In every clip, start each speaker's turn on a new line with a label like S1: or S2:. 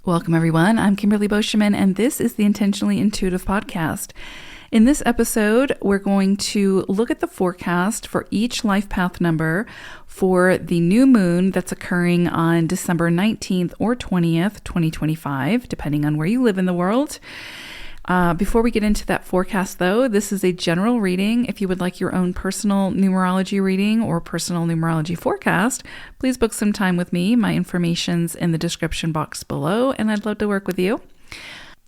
S1: Welcome, everyone. I'm Kimberly Boscheman, and this is the Intentionally Intuitive Podcast. In this episode, we're going to look at the forecast for each life path number for the new moon that's occurring on December 19th or 20th, 2025, depending on where you live in the world. Before we get into that forecast, though, this is a general reading. If you would like your own personal numerology reading or personal numerology forecast, please book some time with me. My information's in the description box below, and I'd love to work with you.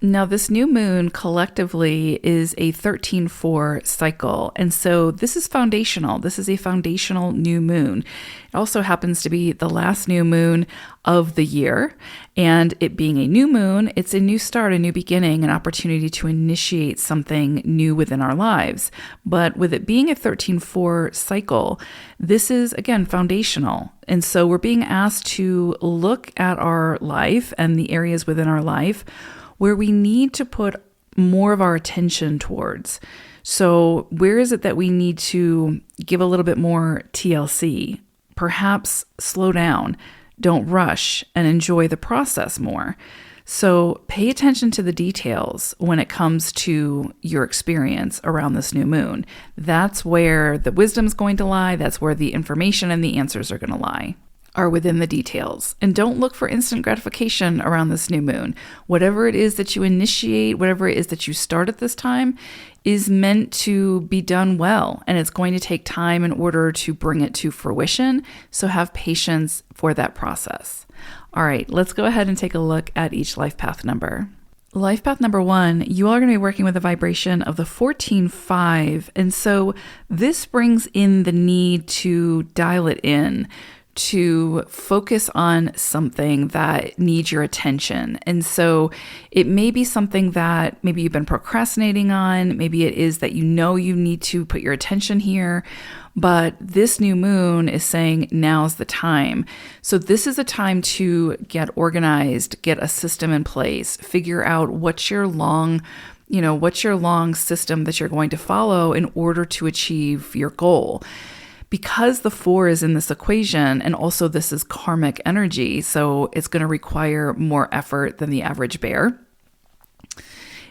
S1: Now, this new moon collectively is a 13-4 cycle, and so this is foundational. This is a foundational new moon. It also happens to be the last new moon of the year, and it being a new moon, it's a new start, a new beginning, an opportunity to initiate something new within our lives. But with it being a 13-4 cycle, this is, again, foundational. And so we're being asked to look at our life and the areas within our life where we need to put more of our attention towards. So where is it that we need to give a little bit more TLC? Perhaps slow down, don't rush, and enjoy the process more. So pay attention to the details when it comes to your experience around this new moon. That's where the wisdom's going to lie. That's where the information and the answers are going to lie. Are within the details. And don't look for instant gratification around this new moon. Whatever it is that you initiate, whatever it is that you start at this time, is meant to be done well. And it's going to take time in order to bring it to fruition. So have patience for that process. All right, let's go ahead and take a look at each life path number. Life path number 1, you are going to be working with a vibration of the 14-5. And so this brings in the need to dial it in, to focus on something that needs your attention. And so it may be something that maybe you've been procrastinating on. Maybe it is that you know you need to put your attention here, but this new moon is saying now's the time. So this is a time to get organized, get a system in place, figure out what's your long system that you're going to follow in order to achieve your goal. Because the 4 is in this equation, and also this is karmic energy, so it's going to require more effort than the average bear.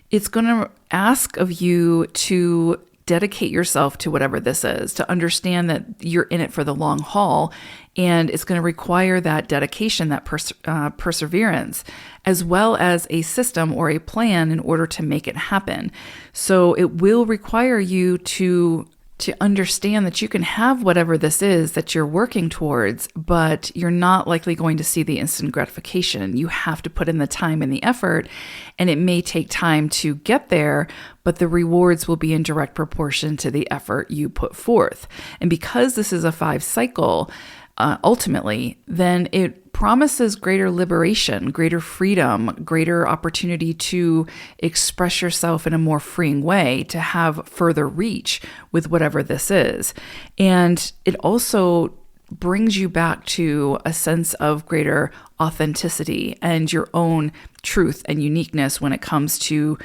S1: It's going to ask of you to dedicate yourself to whatever this is, to understand that you're in it for the long haul, and it's going to require that dedication, that perseverance, as well as a system or a plan in order to make it happen. So it will require you to understand that you can have whatever this is that you're working towards, but you're not likely going to see the instant gratification. You have to put in the time and the effort, and it may take time to get there, but the rewards will be in direct proportion to the effort you put forth. And because this is a 5 cycle, ultimately, then it promises greater liberation, greater freedom, greater opportunity to express yourself in a more freeing way, to have further reach with whatever this is. And it also brings you back to a sense of greater authenticity and your own truth and uniqueness when it comes to,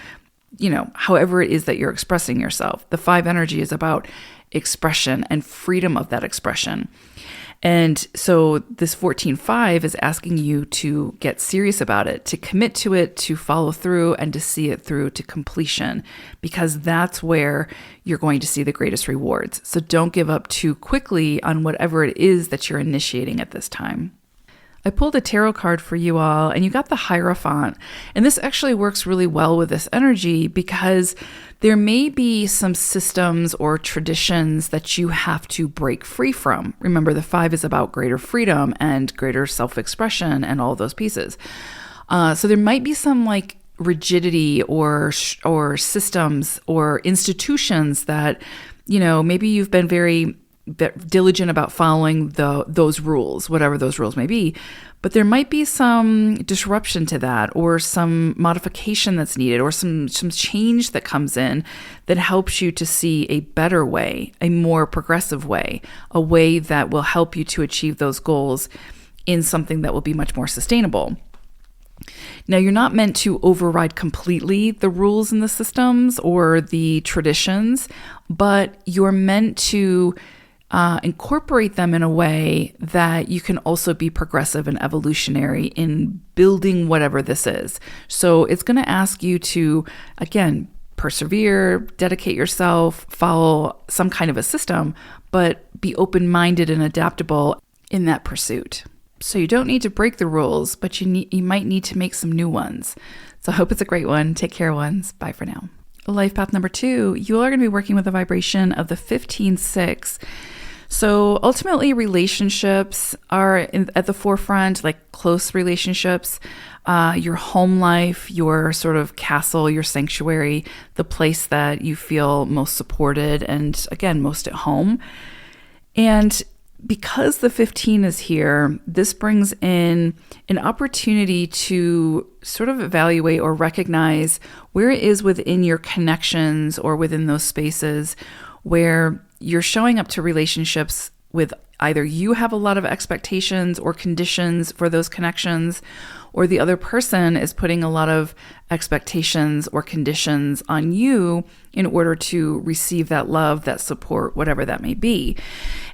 S1: however it is that you're expressing yourself. The 5 energy is about expression and freedom of that expression. And so this 14-5 is asking you to get serious about it, to commit to it, to follow through, and to see it through to completion, because that's where you're going to see the greatest rewards. So don't give up too quickly on whatever it is that you're initiating at this time. I pulled a tarot card for you all, and you got the Hierophant. And this actually works really well with this energy because there may be some systems or traditions that you have to break free from. Remember, the 5 is about greater freedom and greater self-expression and all those pieces. So there might be some rigidity or systems or institutions that, maybe you've been very diligent about following those rules, whatever those rules may be. But there might be some disruption to that, or some modification that's needed, or some change that comes in that helps you to see a better way, a more progressive way, a way that will help you to achieve those goals in something that will be much more sustainable. Now, you're not meant to override completely the rules and the systems or the traditions, but you're meant to incorporate them in a way that you can also be progressive and evolutionary in building whatever this is. So it's going to ask you to, again, persevere, dedicate yourself, follow some kind of a system, but be open-minded and adaptable in that pursuit. So you don't need to break the rules, but you might need to make some new ones. So I hope it's a great one. Take care, ones. Bye for now. Life path number 2, you are going to be working with the vibration of the 15-6. So ultimately, relationships are at the forefront, like close relationships, your home life, your sort of castle, your sanctuary, the place that you feel most supported and, again, most at home. And because the 15 is here, this brings in an opportunity to sort of evaluate or recognize where it is within your connections or within those spaces where you're showing up to relationships with either you have a lot of expectations or conditions for those connections, or the other person is putting a lot of expectations or conditions on you in order to receive that love, that support, whatever that may be.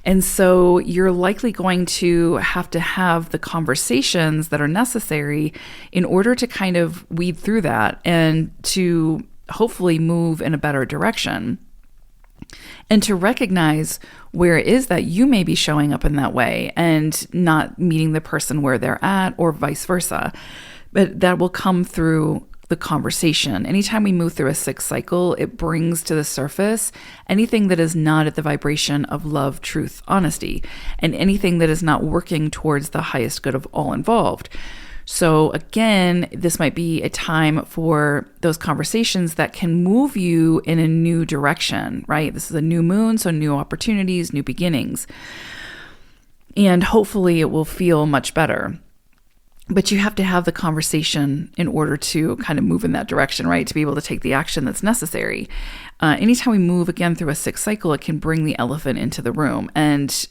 S1: And so you're likely going to have the conversations that are necessary in order to kind of weed through that and to hopefully move in a better direction. And to recognize where it is that you may be showing up in that way and not meeting the person where they're at, or vice versa. But that will come through the conversation. Anytime we move through a 6 cycle, it brings to the surface anything that is not at the vibration of love, truth, honesty, and anything that is not working towards the highest good of all involved. So again, this might be a time for those conversations that can move you in a new direction, right? This is a new moon, so new opportunities, new beginnings. And hopefully it will feel much better. But you have to have the conversation in order to kind of move in that direction, right? To be able to take the action that's necessary. Anytime we move again through a 6 cycle, it can bring the elephant into the room and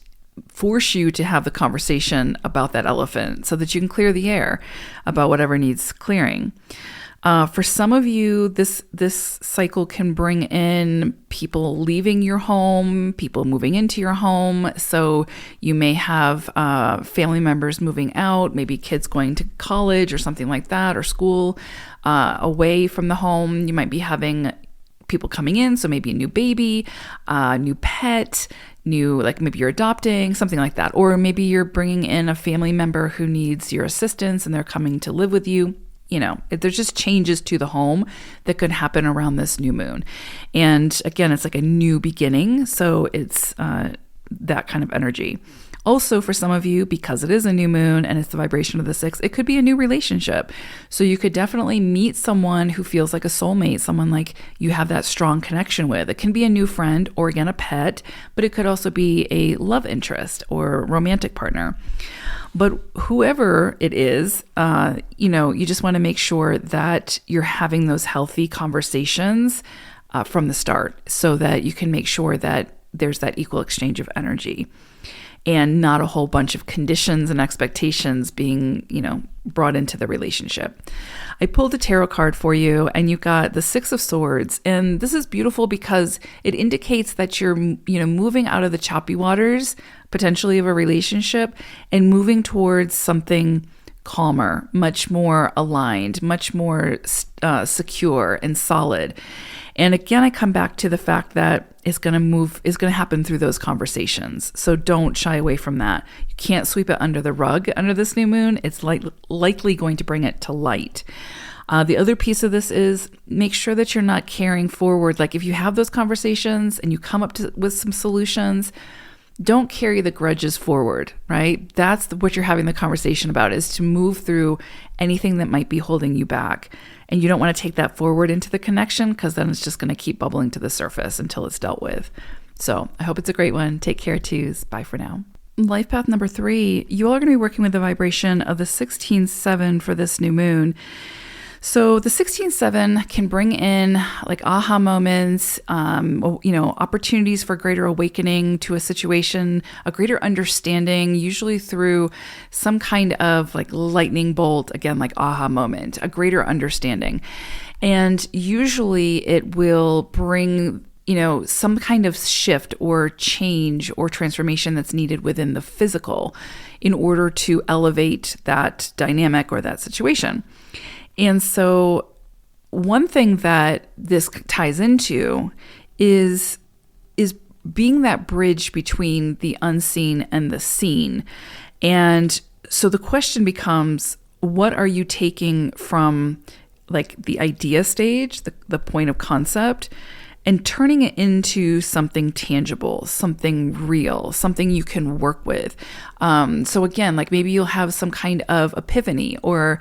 S1: force you to have the conversation about that elephant so that you can clear the air about whatever needs clearing. For some of you, this cycle can bring in people leaving your home, people moving into your home. So you may have family members moving out, maybe kids going to college or something like that, or school away from the home. You might be having people coming in, so maybe a new baby, new pet, like maybe you're adopting, something like that. Or maybe you're bringing in a family member who needs your assistance and they're coming to live with you. You know, there's just changes to the home that could happen around this new moon. And again, it's like a new beginning. So it's that kind of energy. Also, for some of you, because it is a new moon and it's the vibration of the 6, it could be a new relationship. So you could definitely meet someone who feels like a soulmate, someone like you have that strong connection with. It can be a new friend or, again, a pet, but it could also be a love interest or romantic partner. But whoever it is, you just want to make sure that you're having those healthy conversations from the start so that you can make sure that there's that equal exchange of energy and not a whole bunch of conditions and expectations being, brought into the relationship. I pulled a tarot card for you and you got the 6 of Swords. And this is beautiful because it indicates that you're, moving out of the choppy waters, potentially of a relationship, and moving towards something calmer, much more aligned, much more secure and solid. And again, I come back to the fact that is going to happen through those conversations. So don't shy away from that. You can't sweep it under the rug under this new moon. It's likely going to bring it to light. The other piece of this is make sure that you're not carrying forward. Like if you have those conversations and you come up with some solutions, don't carry the grudges forward, right? That's what you're having the conversation about, is to move through anything that might be holding you back. And you don't want to take that forward into the connection because then it's just going to keep bubbling to the surface until it's dealt with. So I hope it's a great one. Take care, twos. Bye for now. Life path number 3, you all are going to be working with the vibration of the 16-7 for this new moon. So the 16-7 can bring in like aha moments, opportunities for greater awakening to a situation, a greater understanding, usually through some kind of like lightning bolt, again, like aha moment, a greater understanding. And usually it will bring some kind of shift or change or transformation that's needed within the physical in order to elevate that dynamic or that situation. And so one thing that this ties into is being that bridge between the unseen and the seen. And so the question becomes, what are you taking from like the idea stage, the point of concept, and turning it into something tangible, something real, something you can work with? So again, like maybe you'll have some kind of epiphany or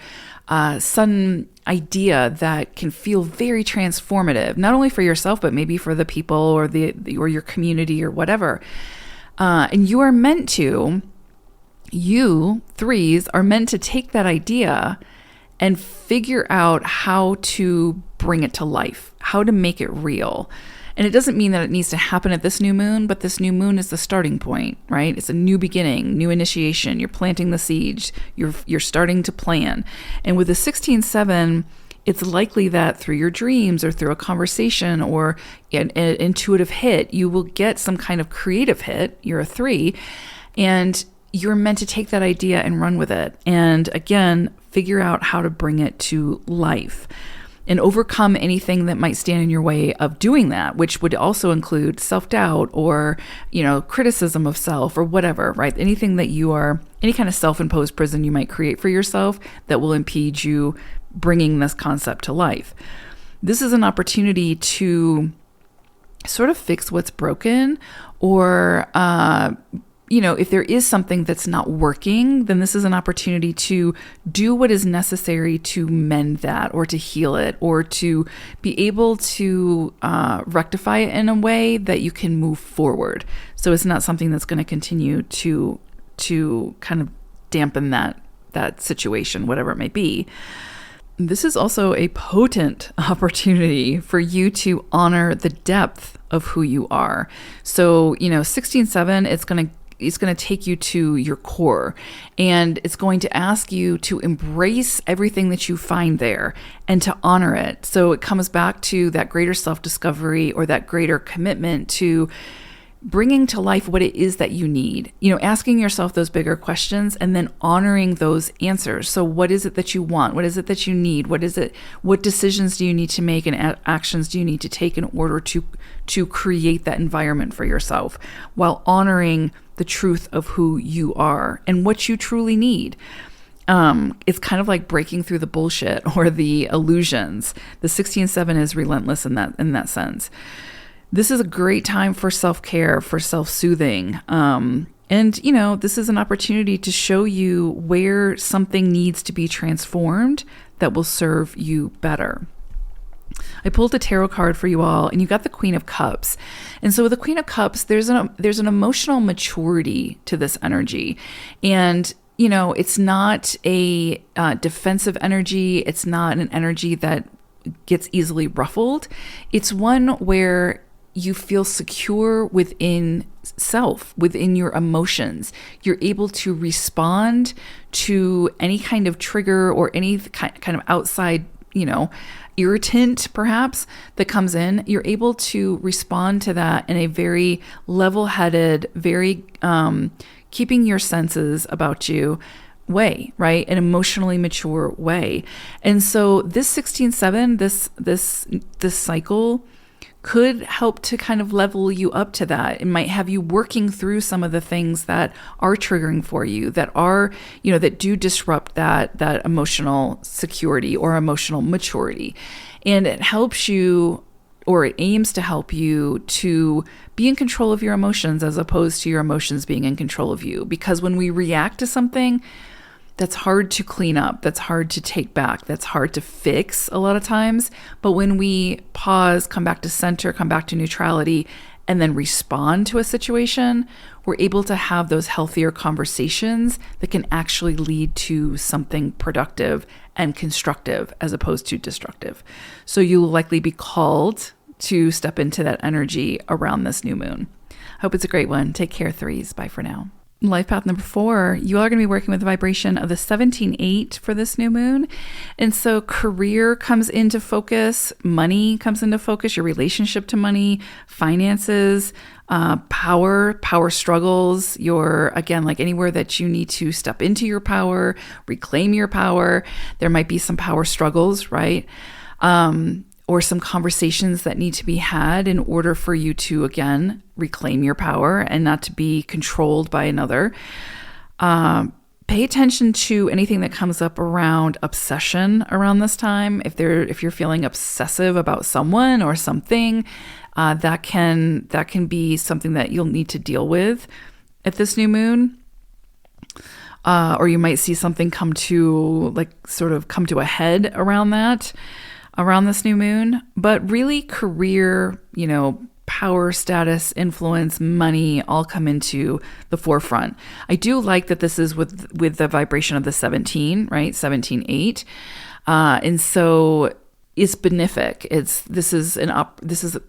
S1: sudden idea that can feel very transformative, not only for yourself, but maybe for the people or or your community or whatever. And you threes are meant to take that idea and figure out how to bring it to life, how to make it real. And it doesn't mean that it needs to happen at this new moon, but this new moon is the starting point, right? It's a new beginning, new initiation. You're planting the seeds. You're starting to plan. And with the 16-7, it's likely that through your dreams or through a conversation or an intuitive hit, you will get some kind of creative hit. You're a 3, and you're meant to take that idea and run with it. And again, figure out how to bring it to life and overcome anything that might stand in your way of doing that, which would also include self-doubt or, criticism of self or whatever, right? Anything that any kind of self-imposed prison you might create for yourself that will impede you bringing this concept to life. This is an opportunity to sort of fix what's broken or, if there is something that's not working, then this is an opportunity to do what is necessary to mend that or to heal it or to be able to rectify it in a way that you can move forward. So it's not something that's going to continue to kind of dampen that situation, whatever it may be. This is also a potent opportunity for you to honor the depth of who you are. So, 16-7, it's going to take you to your core, and it's going to ask you to embrace everything that you find there and to honor it. So it comes back to that greater self-discovery or that greater commitment to bringing to life what it is that you need, asking yourself those bigger questions and then honoring those answers. So what is it that you want? What is it that you need? What decisions do you need to make and actions do you need to take in order to create that environment for yourself while honoring the truth of who you are and what you truly need? It's kind of like breaking through the bullshit or the illusions. The 16-7 is relentless in that sense. This is a great time for self-care, for self-soothing. And, this is an opportunity to show you where something needs to be transformed that will serve you better. I pulled a tarot card for you all, and you got the Queen of Cups. And so with the Queen of Cups, there's an emotional maturity to this energy. And, it's not a defensive energy. It's not an energy that gets easily ruffled. It's one where you feel secure within self, within your emotions. You're able to respond to any kind of trigger or any kind of outside, irritant perhaps that comes in. You're able to respond to that in a very level-headed, very keeping your senses about you way, right? An emotionally mature way. And so this 16-7, this cycle could help to kind of level you up to that. It might have you working through some of the things that are triggering for you, that are, that do disrupt that emotional security or emotional maturity. And it helps you, or it aims to help you to be in control of your emotions as opposed to your emotions being in control of you. Because when we react to something, that's hard to clean up, that's hard to take back, that's hard to fix a lot of times. But when we pause, come back to center, come back to neutrality, and then respond to a situation, we're able to have those healthier conversations that can actually lead to something productive and constructive as opposed to destructive. So you'll likely be called to step into that energy around this new moon. Hope it's a great one. Take care, threes. Bye for now. Life path number 4, you are going to be working with the vibration of the 17-8 for this new moon. And so career comes into focus, money comes into focus, your relationship to money, finances, power struggles, again, like anywhere that you need to step into your power, reclaim your power. There might be some power struggles, right? Or some conversations that need to be had in order for you to, again, reclaim your power and not to be controlled by another. Pay attention to anything that comes up around obsession around this time. If you're feeling obsessive about someone or something, that can be something that you'll need to deal with at this new moon. Or you might see something come to a head around this new moon. But really career, power, status, influence, money all come into the forefront. I do like that this is with the vibration of the 17, right? 17-8. And so it's benefic. This is a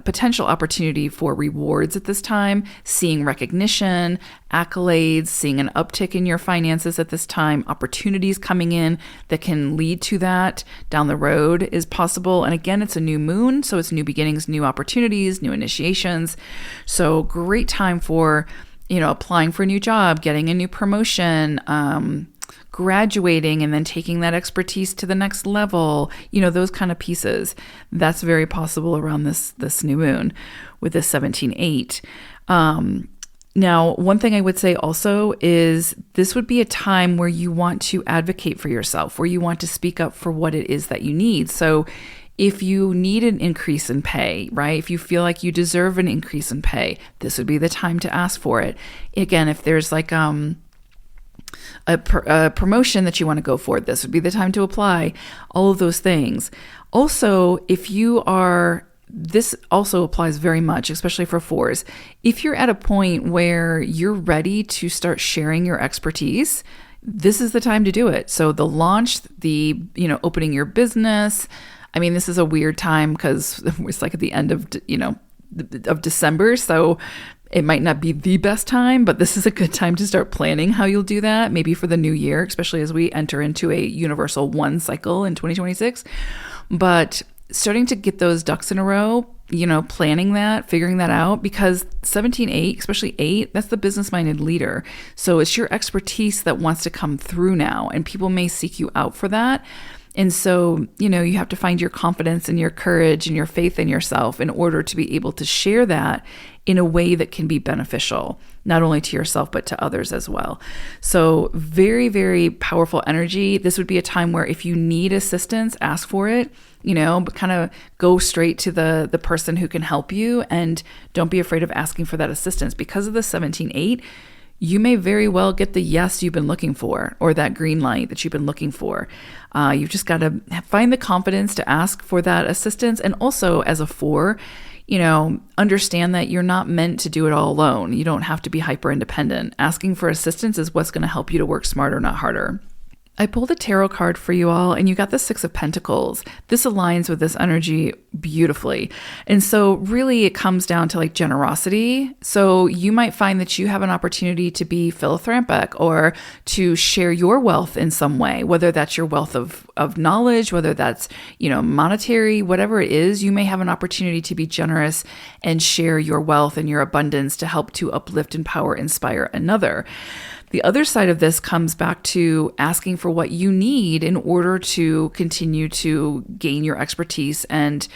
S1: potential opportunity for rewards at this time, seeing recognition, accolades, seeing an uptick in your finances at this time, opportunities coming in that can lead to that down the road is possible. And again, it's a new moon, so it's new beginnings, new opportunities, new initiations. So great time for, applying for a new job, getting a new promotion, graduating and then taking that expertise to the next level, those kind of pieces. That's very possible around this new moon with this 17-8. Now, one thing I would say also is this would be a time where you want to advocate for yourself, where you want to speak up for what it is that you need. So if you need an increase in pay, right? If you feel like you deserve an increase in pay, this would be the time to ask for it. Again, if there's like, a promotion that you want to go for, this would be the time to apply, all of those things. Also, this also applies very much, especially for 4s. If you're at a point where you're ready to start sharing your expertise, this is the time to do it. So the launch, opening your business. I mean, this is a weird time because it's like at the end of December. So it might not be the best time, but this is a good time to start planning how you'll do that, maybe for the new year, especially as we enter into a universal 1 cycle in 2026. But starting to get those ducks in a row, planning that, figuring that out, because 17-8, especially 8, that's the business-minded leader. So it's your expertise that wants to come through now, and people may seek you out for that. And so, you have to find your confidence and your courage and your faith in yourself in order to be able to share that in a way that can be beneficial, not only to yourself, but to others as well. So very, very powerful energy. This would be a time where if you need assistance, ask for it, but kind of go straight to the person who can help you, and don't be afraid of asking for that assistance. Because of the 17-8, you may very well get the yes you've been looking for, or that green light that you've been looking for. You've just got to find the confidence to ask for that assistance. And also as a 4, understand that you're not meant to do it all alone. You don't have to be hyper independent. Asking for assistance is what's going to help you to work smarter, not harder. I pulled a tarot card for you all, and you got the 6 of Pentacles. This aligns with this energy beautifully. And so really it comes down to like generosity. So you might find that you have an opportunity to be philanthropic or to share your wealth in some way, whether that's your wealth of knowledge, whether that's, monetary, whatever it is. You may have an opportunity to be generous and share your wealth and your abundance to help to uplift, empower, inspire another. The other side of this comes back to asking for what you need in order to continue to gain your expertise and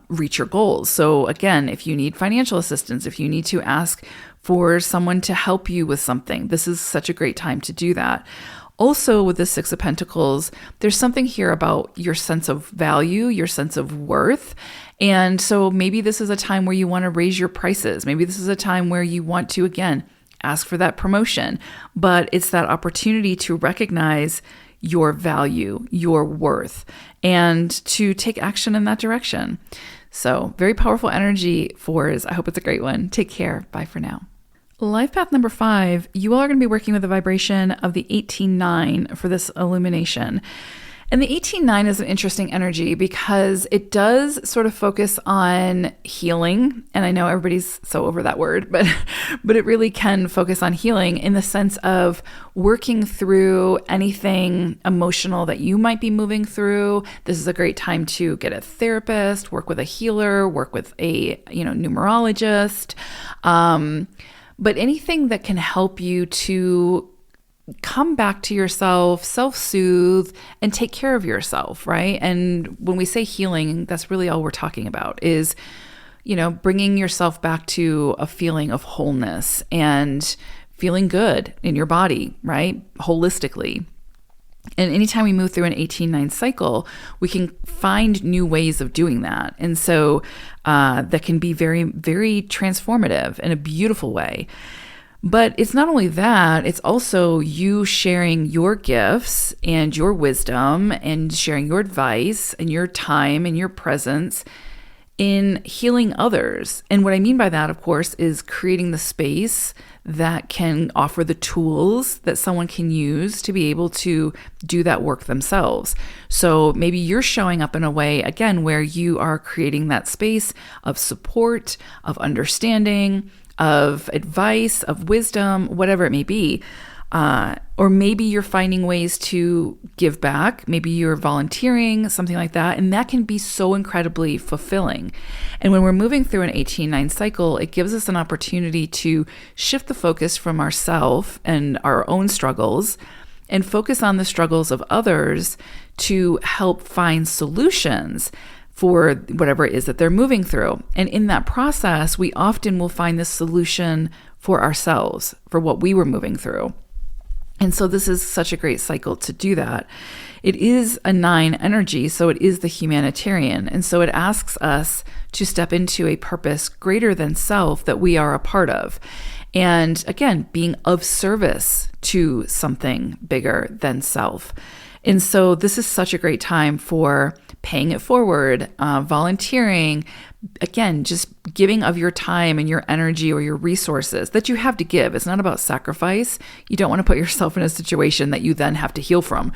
S1: reach your goals. So again, if you need financial assistance, if you need to ask for someone to help you with something, this is such a great time to do that. Also, with the 6 of Pentacles, there's something here about your sense of value, your sense of worth. And so maybe this is a time where you want to raise your prices. Maybe this is a time where you want to, again, ask for that promotion, but it's that opportunity to recognize your value, your worth, and to take action in that direction. So very powerful energy, 4s. I hope it's a great one. Take care. Bye for now. Life path number 5, you all are going to be working with the vibration of the 18-9 for this illumination. And the 18-9 is an interesting energy because it does sort of focus on healing. And I know everybody's so over that word, but it really can focus on healing in the sense of working through anything emotional that you might be moving through. This is a great time to get a therapist, work with a healer, work with a, numerologist. But anything that can help you to come back to yourself, self-soothe, and take care of yourself, right? And when we say healing, that's really all we're talking about is, bringing yourself back to a feeling of wholeness and feeling good in your body, right? Holistically. And anytime we move through an 18-9 cycle, we can find new ways of doing that. And so that can be very, very transformative in a beautiful way. But it's not only that, it's also you sharing your gifts and your wisdom and sharing your advice and your time and your presence in healing others. And what I mean by that, of course, is creating the space that can offer the tools that someone can use to be able to do that work themselves. So maybe you're showing up in a way, again, where you are creating that space of support, of understanding, of advice, of wisdom, whatever it may be. Or maybe you're finding ways to give back. Maybe you're volunteering, something like that. And that can be so incredibly fulfilling. And when we're moving through an 18-9 cycle, it gives us an opportunity to shift the focus from ourselves and our own struggles and focus on the struggles of others to help find solutions for whatever it is that they're moving through. And in that process, we often will find the solution for ourselves, for what we were moving through. And so this is such a great cycle to do that. It is a 9 energy, so it is the humanitarian. And so it asks us to step into a purpose greater than self that we are a part of. And again, being of service to something bigger than self. And so this is such a great time for paying it forward, volunteering, again, just giving of your time and your energy or your resources that you have to give. It's not about sacrifice. You don't want to put yourself in a situation that you then have to heal from.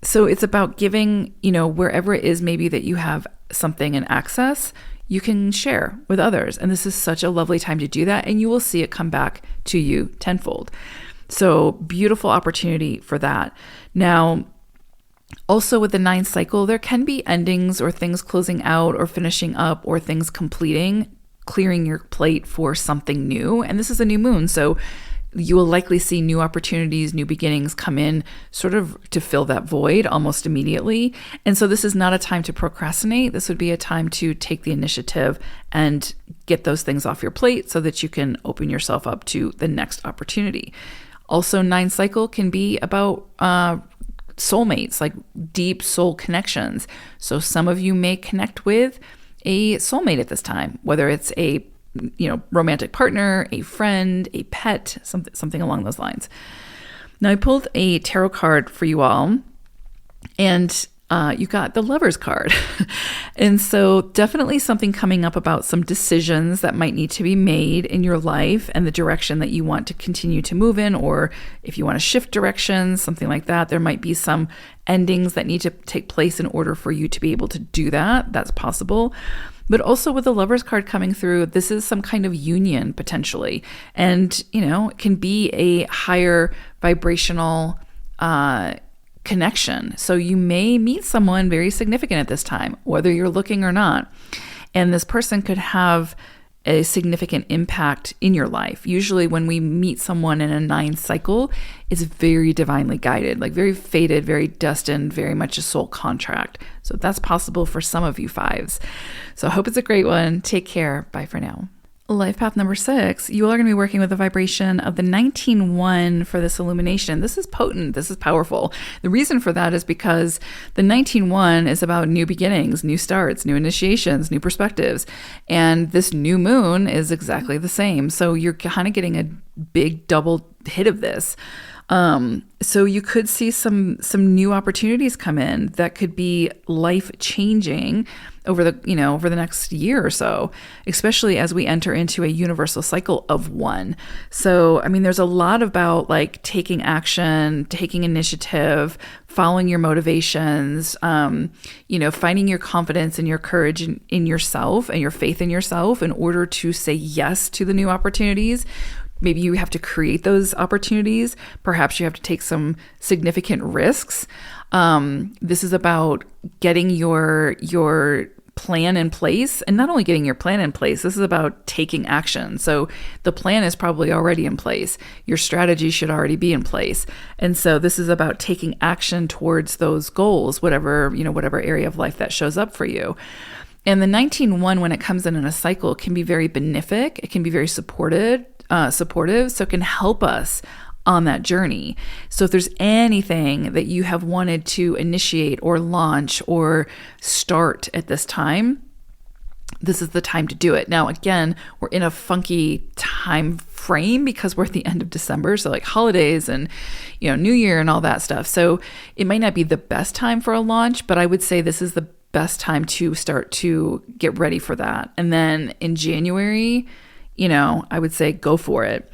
S1: So it's about giving, wherever it is maybe that you have something in access, you can share with others. And this is such a lovely time to do that. And you will see it come back to you tenfold. So beautiful opportunity for that. Now, also with the 9 cycle, there can be endings or things closing out or finishing up or things completing, clearing your plate for something new. And this is a new moon. So you will likely see new opportunities, new beginnings come in sort of to fill that void almost immediately. And so this is not a time to procrastinate. This would be a time to take the initiative and get those things off your plate so that you can open yourself up to the next opportunity. Also, 9 cycle can be about soulmates, like deep soul connections. So some of you may connect with a soulmate at this time, whether it's a romantic partner, a friend, a pet, something along those lines. Now, I pulled a tarot card for you all, and you got the Lover's card. And so definitely something coming up about some decisions that might need to be made in your life and the direction that you want to continue to move in, or if you want to shift directions, something like that. There might be some endings that need to take place in order for you to be able to do that. That's possible. But also with the Lover's card coming through, this is some kind of union potentially. And, it can be a higher vibrational connection. So you may meet someone very significant at this time, whether you're looking or not. And this person could have a significant impact in your life. Usually when we meet someone in a 9 cycle, it's very divinely guided, like very fated, very destined, very much a soul contract. So that's possible for some of you 5s. So I hope it's a great one. Take care. Bye for now. Life path number 6, you all are going to be working with the vibration of the 19-1 for this illumination. This is potent. This is powerful. The reason for that is because the 19-1 is about new beginnings, new starts, new initiations, new perspectives. And this new moon is exactly the same. So you're kind of getting a big double hit of this. So you could see some new opportunities come in that could be life changing over the next year or so, especially as we enter into a universal cycle of one. So, I mean, there's a lot about like taking action, taking initiative, following your motivations, finding your confidence and your courage in yourself and your faith in yourself in order to say yes to the new opportunities. Maybe you have to create those opportunities. Perhaps you have to take some significant risks. This is about getting your plan in place, and not only getting your plan in place, this is about taking action. So the plan is probably already in place. Your strategy should already be in place. And so this is about taking action towards those goals, whatever area of life that shows up for you. And the 19-1, when it comes in a cycle, can be very benefic. It can be very supportive, so it can help us on that journey. So if there's anything that you have wanted to initiate or launch or start at this time, this is the time to do it. Now, again, we're in a funky time frame because we're at the end of December. So like holidays and, New Year and all that stuff. So it might not be the best time for a launch, but I would say this is the best time to start to get ready for that. And then in January, I would say go for it.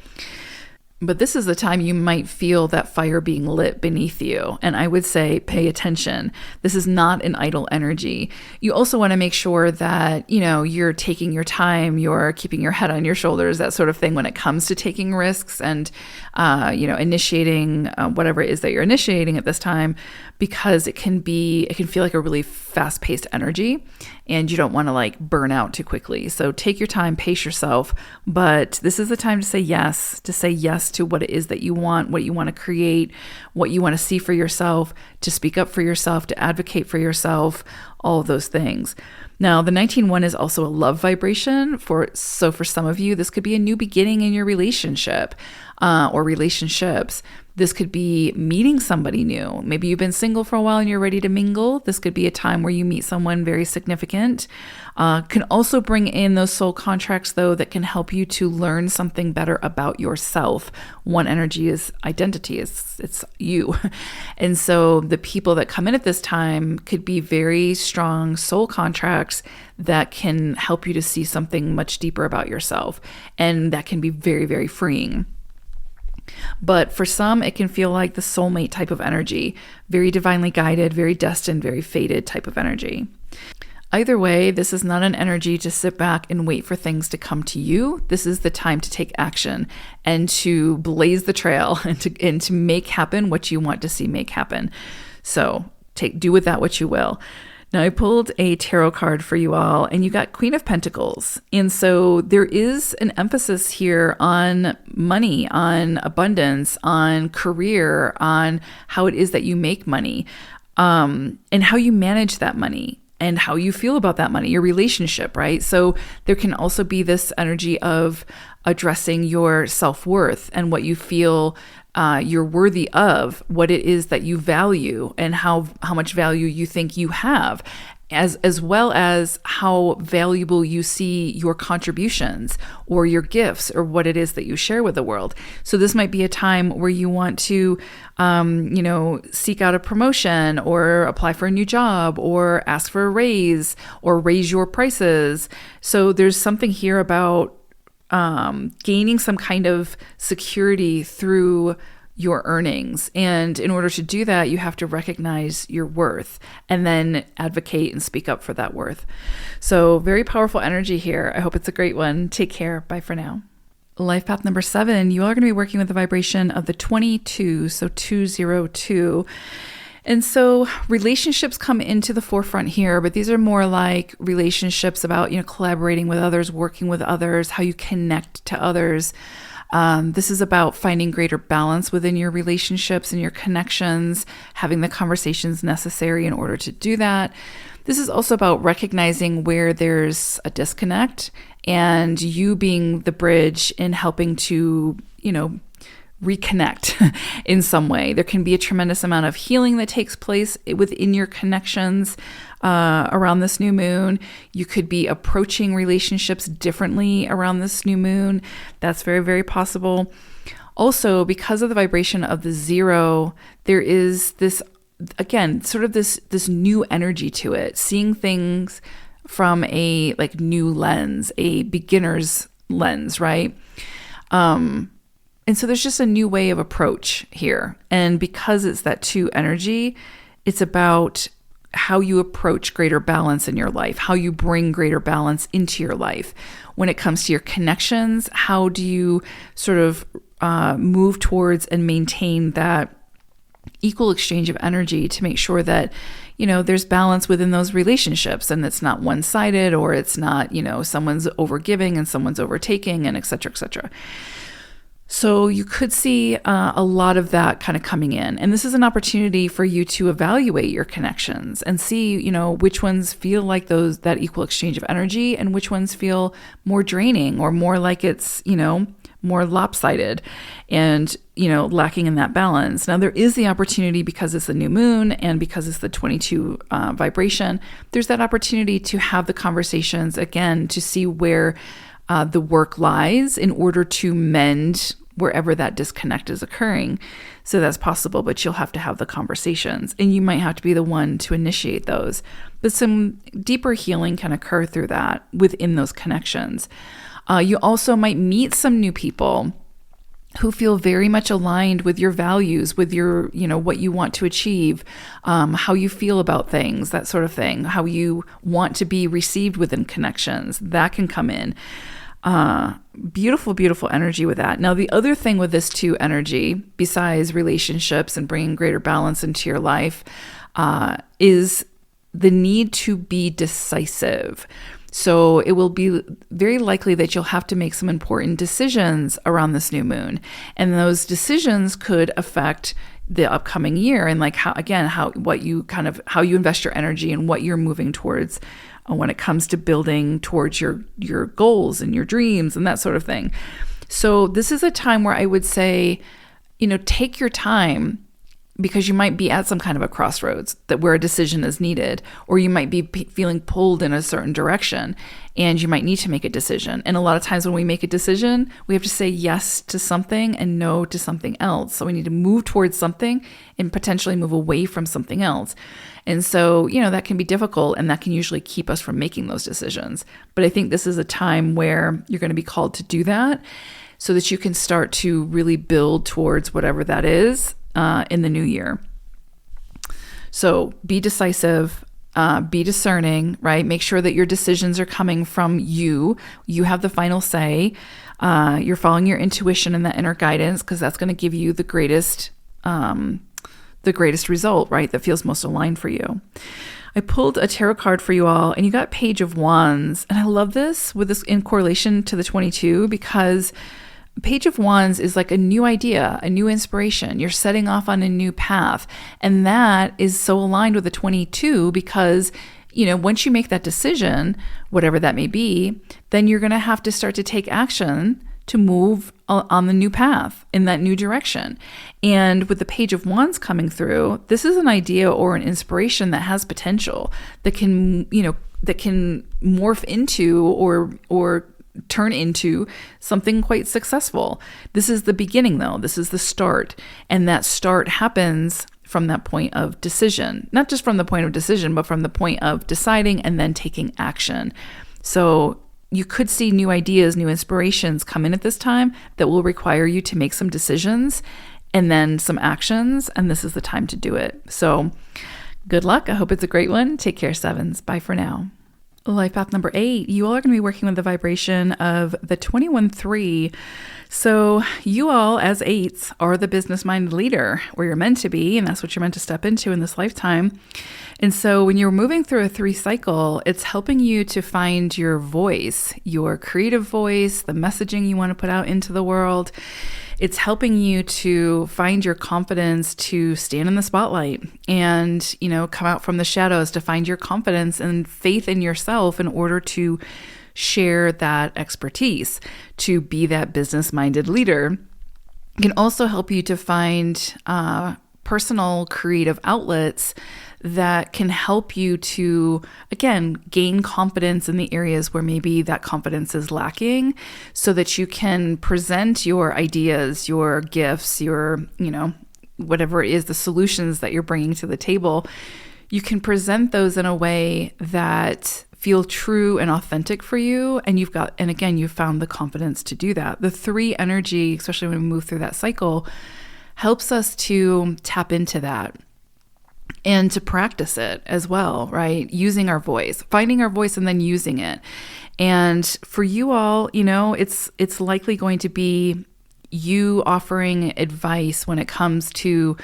S1: But this is the time you might feel that fire being lit beneath you. And I would say pay attention. This is not an idle energy. You also want to make sure that, you're taking your time, you're keeping your head on your shoulders, that sort of thing when it comes to taking risks and, initiating whatever it is that you're initiating at this time, because it can feel like a really fast-paced energy and you don't want to like burn out too quickly. So take your time, pace yourself, but this is the time to say yes to what it is that you want, what you want to create, what you want to see for yourself, to speak up for yourself, to advocate for yourself, all of those things. Now, the 19-1 is also a love vibration. So for some of you, this could be a new beginning in your relationship or relationships. This could be meeting somebody new. Maybe you've been single for a while and you're ready to mingle. This could be a time where you meet someone very significant. Can also bring in those soul contracts, though, that can help you to learn something better about yourself. One energy is identity. It's you. And so the people that come in at this time could be very strong soul contracts that can help you to see something much deeper about yourself. And that can be very, very freeing. But for some, it can feel like the soulmate type of energy, very divinely guided, very destined, very fated type of energy. Either way, this is not an energy to sit back and wait for things to come to you. This is the time to take action and to blaze the trail and to make happen what you want to see make happen. So do with that what you will. Now, I pulled a tarot card for you all, and you got Queen of Pentacles. And so there is an emphasis here on money, on abundance, on career, on how it is that you make money, and how you manage that money, and how you feel about that money, your relationship, right? So there can also be this energy of addressing your self-worth and what you feel you're worthy of, what it is that you value, and how much value you think you have, as well as how valuable you see your contributions or your gifts or what it is that you share with the world. So this might be a time where you want to, seek out a promotion or apply for a new job or ask for a raise or raise your prices. So there's something here about gaining some kind of security through your earnings. And in order to do that, you have to recognize your worth and then advocate and speak up for that worth. So very powerful energy here. I hope it's a great one. Take care. Bye for now. Life path number 7, you are going to be working with the vibration of the 22, so 202. And so relationships come into the forefront here, but these are more like relationships about, collaborating with others, working with others, how you connect to others. This is about finding greater balance within your relationships and your connections, having the conversations necessary in order to do that. This is also about recognizing where there's a disconnect and you being the bridge in helping to, reconnect in some way. There can be a tremendous amount of healing that takes place within your connections around this new moon. You could be approaching relationships differently around this new moon. That's very, very possible. Also, because of the vibration of the 0, there is this, again, sort of this new energy to it, seeing things from a like new lens, a beginner's lens, right? And so there's just a new way of approach here. And because it's that 2 energy, it's about how you approach greater balance in your life, how you bring greater balance into your life. When it comes to your connections, how do you sort of move towards and maintain that equal exchange of energy to make sure that, there's balance within those relationships and it's not one-sided, or it's not, someone's overgiving and someone's overtaking, and et cetera, et cetera. So you could see a lot of that kind of coming in. And this is an opportunity for you to evaluate your connections and see, which ones feel like that equal exchange of energy and which ones feel more draining or more like it's, more lopsided and, lacking in that balance. Now, there is the opportunity, because it's the new moon and because it's the 22 vibration, there's that opportunity to have the conversations again to see where the work lies in order to mend wherever that disconnect is occurring. So that's possible, but you'll have to have the conversations and you might have to be the one to initiate those. But some deeper healing can occur through that within those connections. You also might meet some new people who feel very much aligned with your values, with your, what you want to achieve, how you feel about things, that sort of thing, how you want to be received within connections. That can come in. Beautiful, beautiful energy with that. Now, the other thing with this 2 energy, besides relationships and bringing greater balance into your life, is the need to be decisive. So it will be very likely that you'll have to make some important decisions around this new moon. And those decisions could affect the upcoming year and like how you invest your energy and what you're moving towards when it comes to building towards your goals and your dreams and that sort of thing. So this is a time where I would say, take your time, because you might be at some kind of a crossroads where a decision is needed, or you might be feeling pulled in a certain direction and you might need to make a decision. And a lot of times when we make a decision, we have to say yes to something and no to something else. So we need to move towards something and potentially move away from something else. And so, that can be difficult and that can usually keep us from making those decisions. But I think this is a time where you're going to be called to do that so that you can start to really build towards whatever that is in the new year. So be decisive, be discerning, right? Make sure that your decisions are coming from you. You have the final say. You're following your intuition and that inner guidance, because that's going to give you the greatest result, right? That feels most aligned for you. I pulled a tarot card for you all, and you got Page of Wands. And I love this in correlation to the 22, because Page of Wands is like a new idea, a new inspiration. You're setting off on a new path. And that is so aligned with the 22 because, once you make that decision, whatever that may be, then you're going to have to start to take action to move on the new path in that new direction. And with the Page of Wands coming through, this is an idea or an inspiration that has potential, that can morph into or turn into something quite successful. This is the beginning, though. This is the start. And that start happens from that point of decision. Not just from the point of decision, but from the point of deciding and then taking action. So you could see new ideas, new inspirations come in at this time that will require you to make some decisions and then some actions. And this is the time to do it. So good luck. I hope it's a great one. Take care, sevens. Bye for now. Life path number 8, you all are going to be working with the vibration of the 21-3. So you all as 8s are the business-minded leader, or you're meant to be, and that's what you're meant to step into in this lifetime. And so when you're moving through a 3 cycle, it's helping you to find your voice, your creative voice, the messaging you want to put out into the world. It's helping you to find your confidence to stand in the spotlight and, come out from the shadows, to find your confidence and faith in yourself in order to share that expertise, to be that business-minded leader. It can also help you to find personal creative outlets that can help you to, again, gain confidence in the areas where maybe that confidence is lacking, so that you can present your ideas, your gifts, your, whatever it is, the solutions that you're bringing to the table. You can present those in a way that feel true and authentic for you. And again, you've found the confidence to do that. The 3 energy, especially when we move through that cycle, helps us to tap into that and to practice it as well, right? Using our voice, finding our voice and then using it. And for you all, it's likely going to be you offering advice when it comes to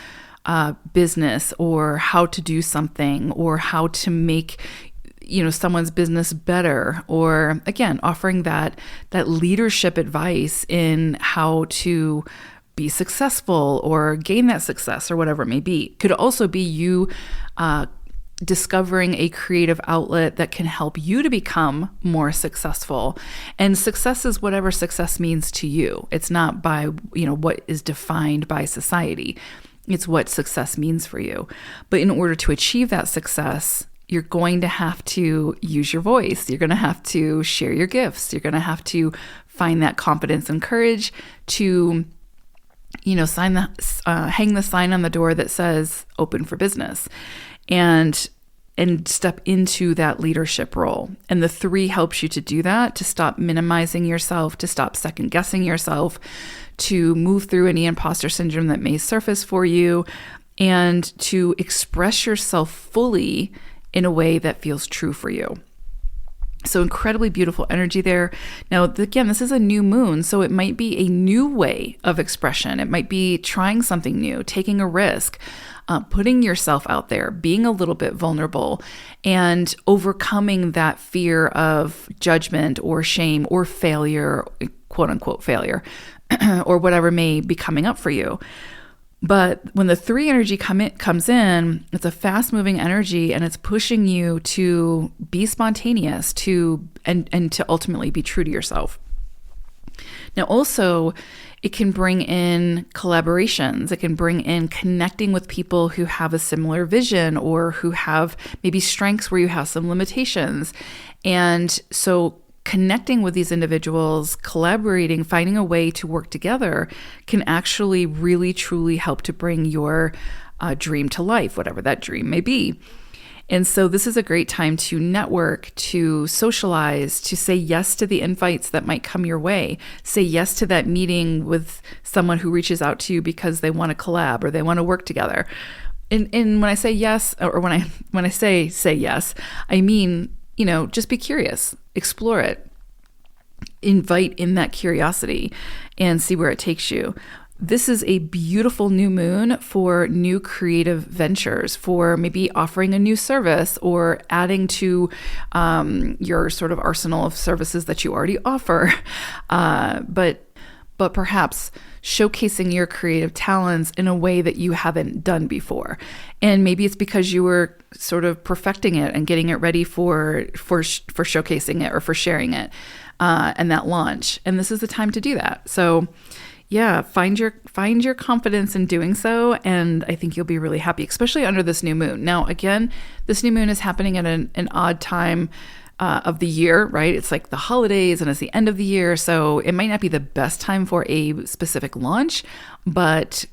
S1: business, or how to do something, or how to make someone's business better, or again, offering that leadership advice in how to be successful or gain that success, or whatever it may be. Could also be you discovering a creative outlet that can help you to become more successful. And success is whatever success means to you. It's not by, what is defined by society. It's what success means for you. But in order to achieve that success, you're going to have to use your voice. You're going to have to share your gifts. You're going to have to find that confidence and courage to, hang the sign on the door that says open for business, and step into that leadership role. And the 3 helps you to do that, to stop minimizing yourself, to stop second guessing yourself, to move through any imposter syndrome that may surface for you, and to express yourself fully in a way that feels true for you. So incredibly beautiful energy there. Now, again, this is a new moon, so it might be a new way of expression. It might be trying something new, taking a risk, putting yourself out there, being a little bit vulnerable, and overcoming that fear of judgment or shame or failure, quote unquote failure, or whatever may be coming up for you. But when the 3 energy comes in, it's a fast-moving energy, and it's pushing you to be spontaneous, and to ultimately be true to yourself. Now, also, it can bring in collaborations. It can bring in connecting with people who have a similar vision, or who have maybe strengths where you have some limitations. And so connecting with these individuals, collaborating, finding a way to work together can actually really, truly help to bring your dream to life, whatever that dream may be. And so this is a great time to network, to socialize, to say yes to the invites that might come your way. Say yes to that meeting with someone who reaches out to you because they want to collab or they want to work together. And when I say yes, or when I say yes, I mean, just be curious, explore it, invite in that curiosity, and see where it takes you. This is a beautiful new moon for new creative ventures, for maybe offering a new service or adding to your sort of arsenal of services that you already offer. But perhaps showcasing your creative talents in a way that you haven't done before. And maybe it's because you were sort of perfecting it and getting it ready for showcasing it or for sharing it and that launch. And this is the time to do that. So yeah, find your confidence in doing so, and I think you'll be really happy, especially under this new moon. Now, again, this new moon is happening at an odd time of the year, right? It's like the holidays and it's the end of the year, so it might not be the best time for a specific launch, but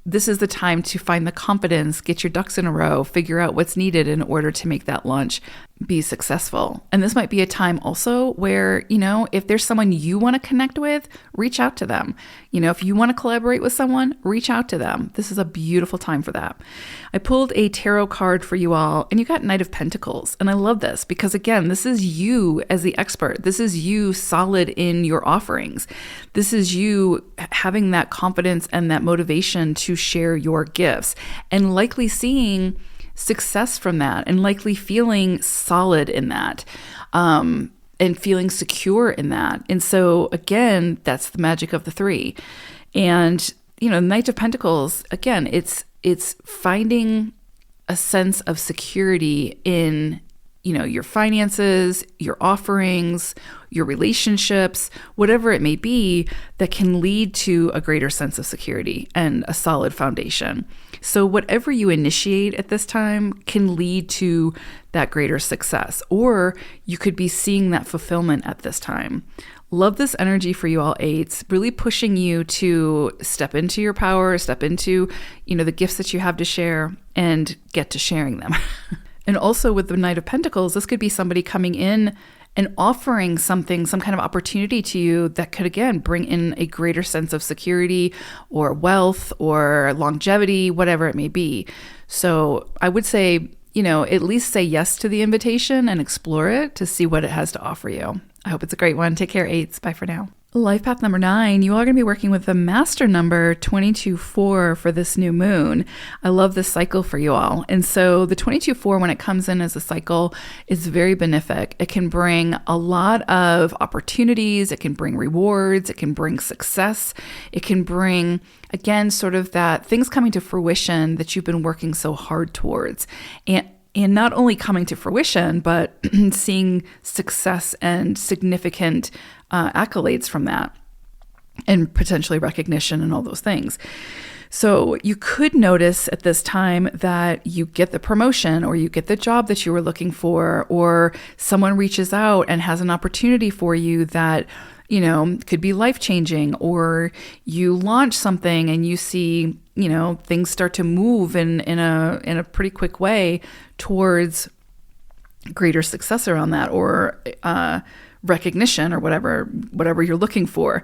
S1: this is the time to find the confidence, get your ducks in a row, figure out what's needed in order to make that launch be successful. And this might be a time also where, if there's someone you want to connect with, reach out to them. If you want to collaborate with someone, reach out to them. This is a beautiful time for that. I pulled a tarot card for you all, and you got Knight of Pentacles. And I love this because, again, this is you as the expert. This is you solid in your offerings. This is you having that confidence and that motivation to share your gifts, and likely seeing success from that, and likely feeling solid in that, and feeling secure in that. And so again, that's the magic of the 3. And Knight of Pentacles, again, it's finding a sense of security in your finances, your offerings, your relationships, whatever it may be, that can lead to a greater sense of security and a solid foundation. So whatever you initiate at this time can lead to that greater success, or you could be seeing that fulfillment at this time. Love this energy for you all eights, really pushing you to step into your power, step into, the gifts that you have to share and get to sharing them. And also with the Knight of Pentacles, this could be somebody coming in and offering something, some kind of opportunity to you that could, again, bring in a greater sense of security or wealth or longevity, whatever it may be. So I would say, at least say yes to the invitation and explore it to see what it has to offer you. I hope it's a great one. Take care, eights. Bye for now. Life path number 9, you are going to be working with the master number 22-4 for this new moon. I love this cycle for you all. And so the 22-4, when it comes in as a cycle, is very benefic. It can bring a lot of opportunities. It can bring rewards. It can bring success. It can bring, again, sort of that things coming to fruition that you've been working so hard towards. And not only coming to fruition, but seeing success and significant accolades from that, and potentially recognition and all those things. So you could notice at this time that you get the promotion, or you get the job that you were looking for, or someone reaches out and has an opportunity for you that could be life-changing, or you launch something and you see, things start to move in a pretty quick way towards greater success around that, or recognition, or whatever you're looking for.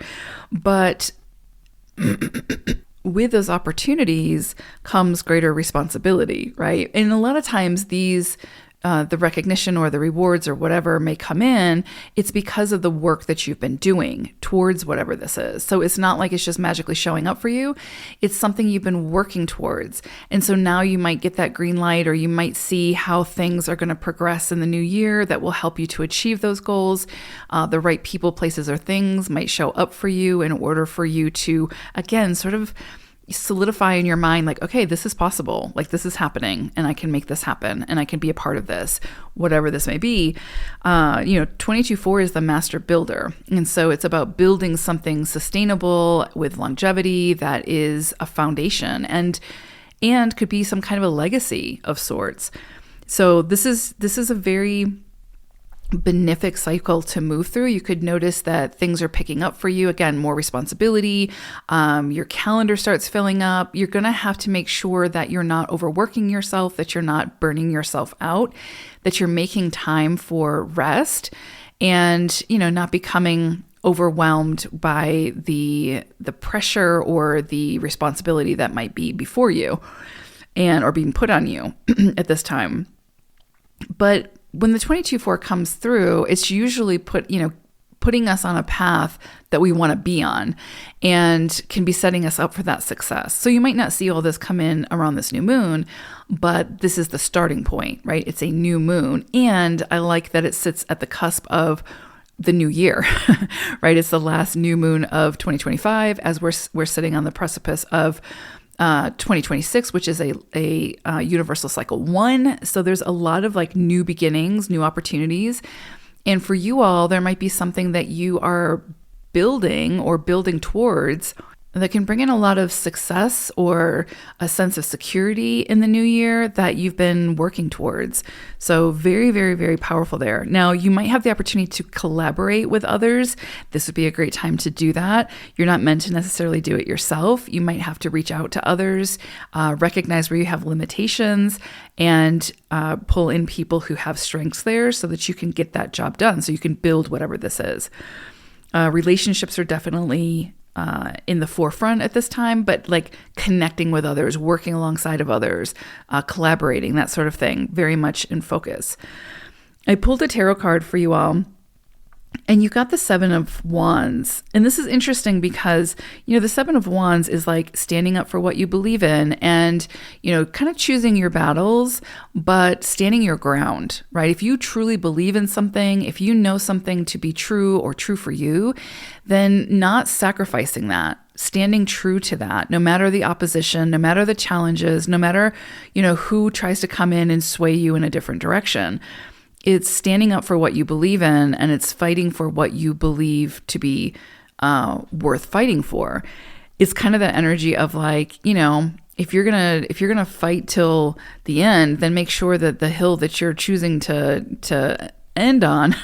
S1: But with those opportunities comes greater responsibility, right? And a lot of times these the recognition or the rewards or whatever may come in, it's because of the work that you've been doing towards whatever this is. So it's not like it's just magically showing up for you. It's something you've been working towards. And so now you might get that green light, or you might see how things are going to progress in the new year that will help you to achieve those goals. The right people, places, or things might show up for you in order for you to, again, sort of solidify in your mind, like, okay, this is possible, like this is happening, and I can make this happen, and I can be a part of this, whatever this may be. 22-4 is the master builder. And so it's about building something sustainable with longevity that is a foundation and could be some kind of a legacy of sorts. So this is a very benefic cycle to move through. You could notice that things are picking up for you. Again, more responsibility. Your calendar starts filling up. You're going to have to make sure that you're not overworking yourself, that you're not burning yourself out, that you're making time for rest, and, not becoming overwhelmed by the pressure or the responsibility that might be before you or being put on you at this time. But when the 22-4 comes through, it's usually putting us on a path that we want to be on, and can be setting us up for that success. So you might not see all this come in around this new moon, but this is the starting point, right? It's a new moon. And I like that it sits at the cusp of the new year, right? It's the last new moon of 2025 as we're sitting on the precipice of 2026, which is a universal cycle 1. So there's a lot of like new beginnings, new opportunities. And for you all, there might be something that you are building or building towards that can bring in a lot of success or a sense of security in the new year that you've been working towards. So very, very, very powerful there. Now, you might have the opportunity to collaborate with others. This would be a great time to do that. You're not meant to necessarily do it yourself. You might have to reach out to others, recognize where you have limitations, and pull in people who have strengths there so that you can get that job done, so you can build whatever this is. Relationships are definitely in the forefront at this time, but like connecting with others, working alongside of others, collaborating, that sort of thing, very much in focus. I pulled a tarot card for you all, and you got the 7 of Wands. And this is interesting because, the 7 of Wands is like standing up for what you believe in and, kind of choosing your battles, but standing your ground, right? If you truly believe in something, if you know something to be true or true for you, then not sacrificing that, standing true to that, no matter the opposition, no matter the challenges, no matter, who tries to come in and sway you in a different direction. it's standing up for what you believe in, and it's fighting for what you believe to be worth fighting for. It's kind of that energy of like, if you're gonna fight till the end, then make sure that the hill that you're choosing to end on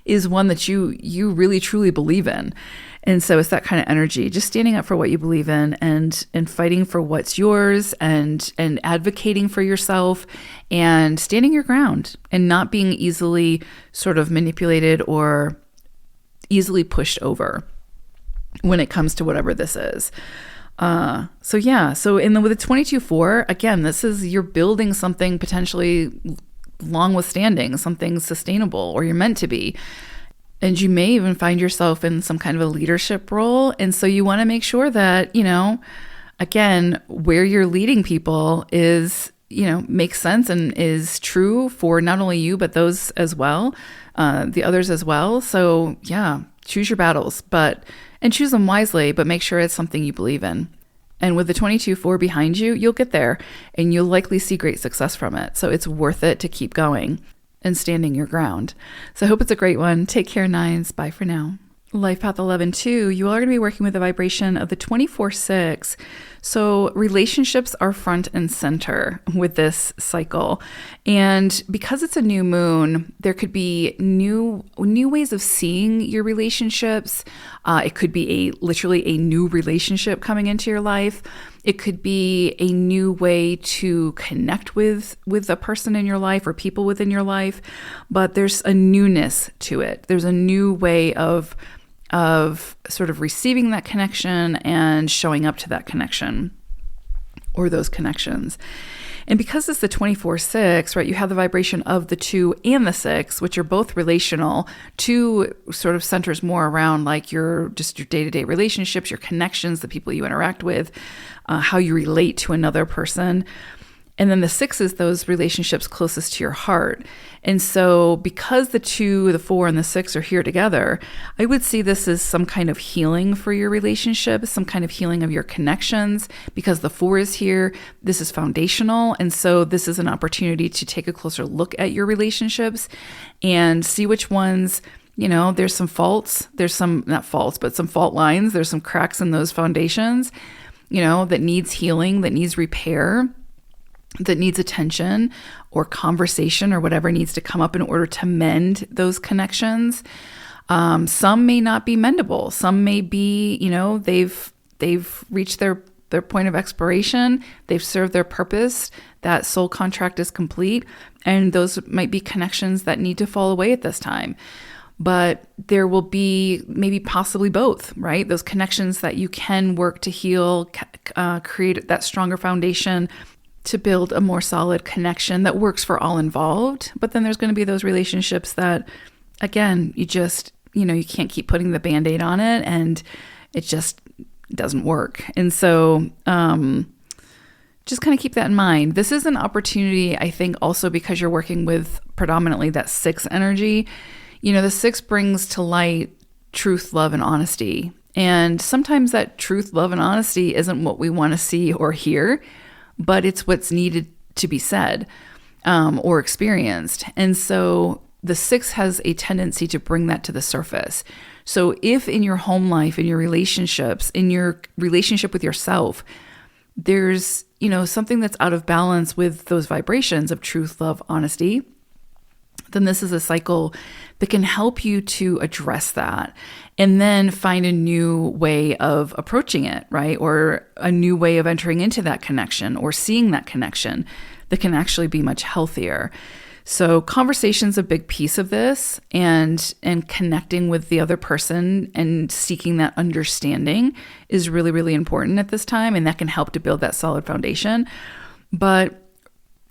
S1: is one that you really truly believe in. And so it's that kind of energy, just standing up for what you believe in and fighting for what's yours and advocating for yourself and standing your ground and not being easily sort of manipulated or easily pushed over when it comes to whatever this is. So with the 22-4, again, this is, you're building something potentially long withstanding, something sustainable, or you're meant to be. And you may even find yourself in some kind of a leadership role. And so you want to make sure that, again, where you're leading people is, makes sense and is true for not only you, but those as well, the others as well. So yeah, choose your battles, and choose them wisely, but make sure it's something you believe in. And with the 22-4 behind you, you'll get there and you'll likely see great success from it. So it's worth it to keep going and standing your ground. So I hope it's a great one. Take care, 9s. Bye for now. Life Path 11-2, you are going to be working with the vibration of the 24-6. So relationships are front and center with this cycle. And because it's a new moon, there could be new ways of seeing your relationships. It could be literally a new relationship coming into your life. It could be a new way to connect with a person in your life or people within your life. But there's a newness to it. There's a new way of sort of receiving that connection and showing up to that connection or those connections. And because it's the 24-6, right, you have the vibration of the 2 and the 6, which are both relational. 2 sort of centers more around like your day-to-day relationships, your connections, the people you interact with, how you relate to another person. And then the 6 is those relationships closest to your heart. And so because the 2, the 4, and the 6 are here together, I would see this as some kind of healing for your relationship, some kind of healing of your connections. Because the 4 is here, this is foundational. And so this is an opportunity to take a closer look at your relationships and see which ones, there's some faults, there's some, not faults, but some fault lines. There's some cracks in those foundations, that needs healing, that needs repair, that needs attention or conversation or whatever needs to come up in order to mend those connections. Some may not be mendable. Some may be, they've reached their point of expiration. They've served their purpose. That soul contract is complete. And those might be connections that need to fall away at this time. But there will be maybe possibly both, right? Those connections that you can work to heal, create that stronger foundation to build a more solid connection that works for all involved. But then there's going to be those relationships that, again, you just, you can't keep putting the Band-Aid on it and it just doesn't work. And so just kind of keep that in mind. This is an opportunity, I think, also because you're working with predominantly that 6 energy. The 6 brings to light truth, love, and honesty. And sometimes that truth, love, and honesty isn't what we want to see or hear, but it's what's needed to be said or experienced. And so the 6 has a tendency to bring that to the surface. So if in your home life, in your relationships, in your relationship with yourself, there's, something that's out of balance with those vibrations of truth, love, honesty, then this is a cycle that can help you to address that and then find a new way of approaching it, right? Or a new way of entering into that connection or seeing that connection that can actually be much healthier. So conversation's a big piece of this, and connecting with the other person and seeking that understanding is really, really important at this time, and that can help to build that solid foundation. But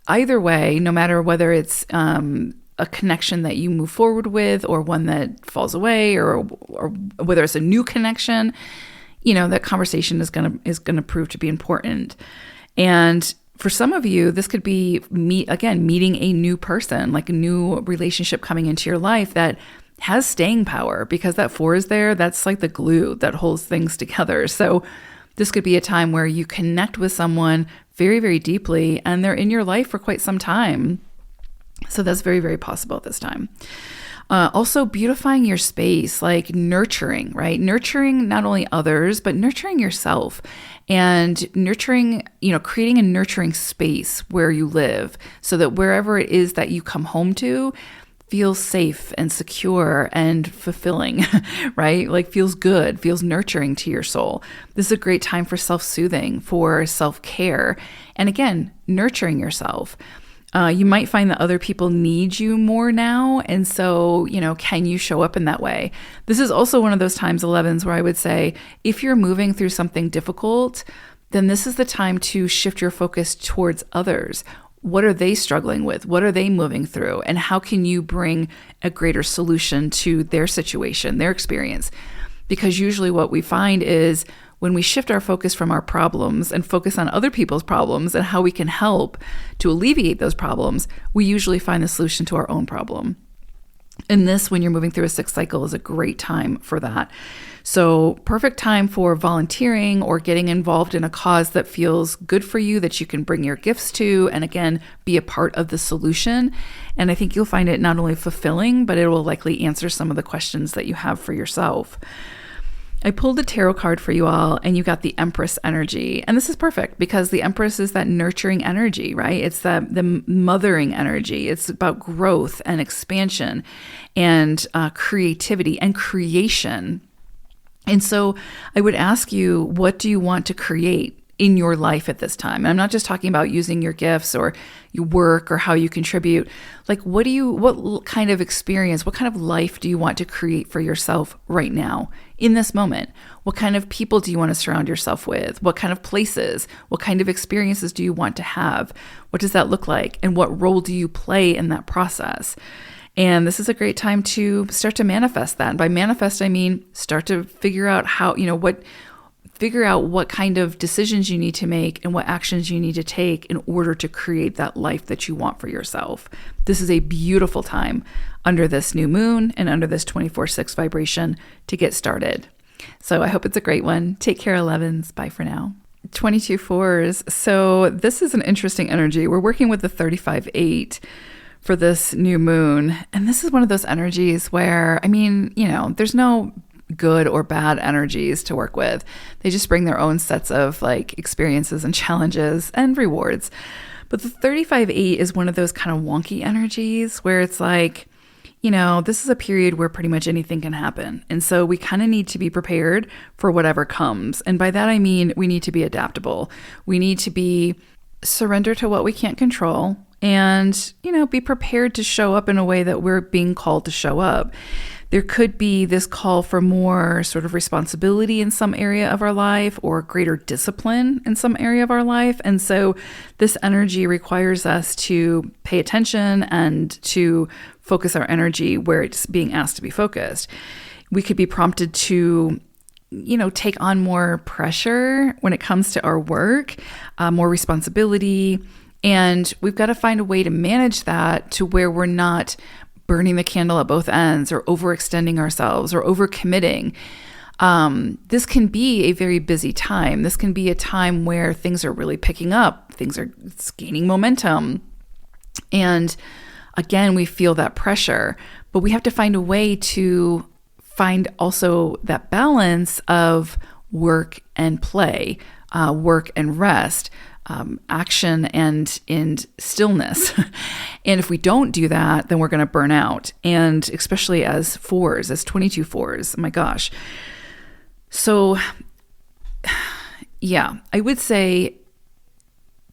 S1: either way, no matter whether it's a connection that you move forward with or one that falls away or whether it's a new connection, that conversation is going to prove to be important. And for some of you, this could be meeting a new person, like a new relationship coming into your life that has staying power, because that 4 is there. That's like the glue that holds things together. So this could be a time where you connect with someone very, very deeply and they're in your life for quite some time. So that's very, very possible at this time. Also beautifying your space, like nurturing, right? Nurturing not only others, but nurturing yourself and nurturing, creating a nurturing space where you live so that wherever it is that you come home to feels safe and secure and fulfilling, right? Like feels good, feels nurturing to your soul. This is a great time for self-soothing, for self-care, and again, nurturing yourself. You might find that other people need you more now. And so, can you show up in that way? This is also one of those times, 11s, where I would say, if you're moving through something difficult, then this is the time to shift your focus towards others. What are they struggling with? What are they moving through? And how can you bring a greater solution to their situation, their experience? Because usually what we find is when we shift our focus from our problems and focus on other people's problems and how we can help to alleviate those problems, we usually find the solution to our own problem. And this, when you're moving through a 6th cycle, is a great time for that. So perfect time for volunteering or getting involved in a cause that feels good for you, that you can bring your gifts to, and again, be a part of the solution. And I think you'll find it not only fulfilling, but it will likely answer some of the questions that you have for yourself. I pulled a tarot card for you all, and you got the Empress energy. And this is perfect because the Empress is that nurturing energy, right? It's the mothering energy. It's about growth and expansion and creativity and creation. And so I would ask you, what do you want to create in your life at this time? And I'm not just talking about using your gifts or your work or how you contribute. Like, what kind of experience, what kind of life do you want to create for yourself right now in this moment? What kind of people do you want to surround yourself with? What kind of places? What kind of experiences do you want to have? What does that look like? And what role do you play in that process? And this is a great time to start to manifest that. And by manifest, I mean start to figure out figure out what kind of decisions you need to make and what actions you need to take in order to create that life that you want for yourself. This is a beautiful time under this new moon and under this 24/6 vibration to get started. So I hope it's a great one. Take care, 11s. Bye for now. 22 4s. So this is an interesting energy. We're working with the 35/8 for this new moon. And this is one of those energies where, there's no good or bad energies to work with. They just bring their own sets of experiences and challenges and rewards. But the 35/8 is one of those kind of wonky energies where it's this is a period where pretty much anything can happen. And so we kind of need to be prepared for whatever comes. And by that, I mean, we need to be adaptable. We need to be surrender to what we can't control and, be prepared to show up in a way that we're being called to show up. There could be this call for more sort of responsibility in some area of our life or greater discipline in some area of our life. And so this energy requires us to pay attention and to focus our energy where it's being asked to be focused. We could be prompted to take on more pressure when it comes to our work, more responsibility. And we've got to find a way to manage that to where we're not burning the candle at both ends or overextending ourselves or overcommitting. This can be a very busy time. This can be a time where things are really picking up. Things are gaining momentum. And again, we feel that pressure, but we have to find a way to find also that balance of work and play, work and rest, action and stillness. And if we don't do that, then we're going to burn out. And especially as 4s, as 22 4s, my gosh. So yeah, I would say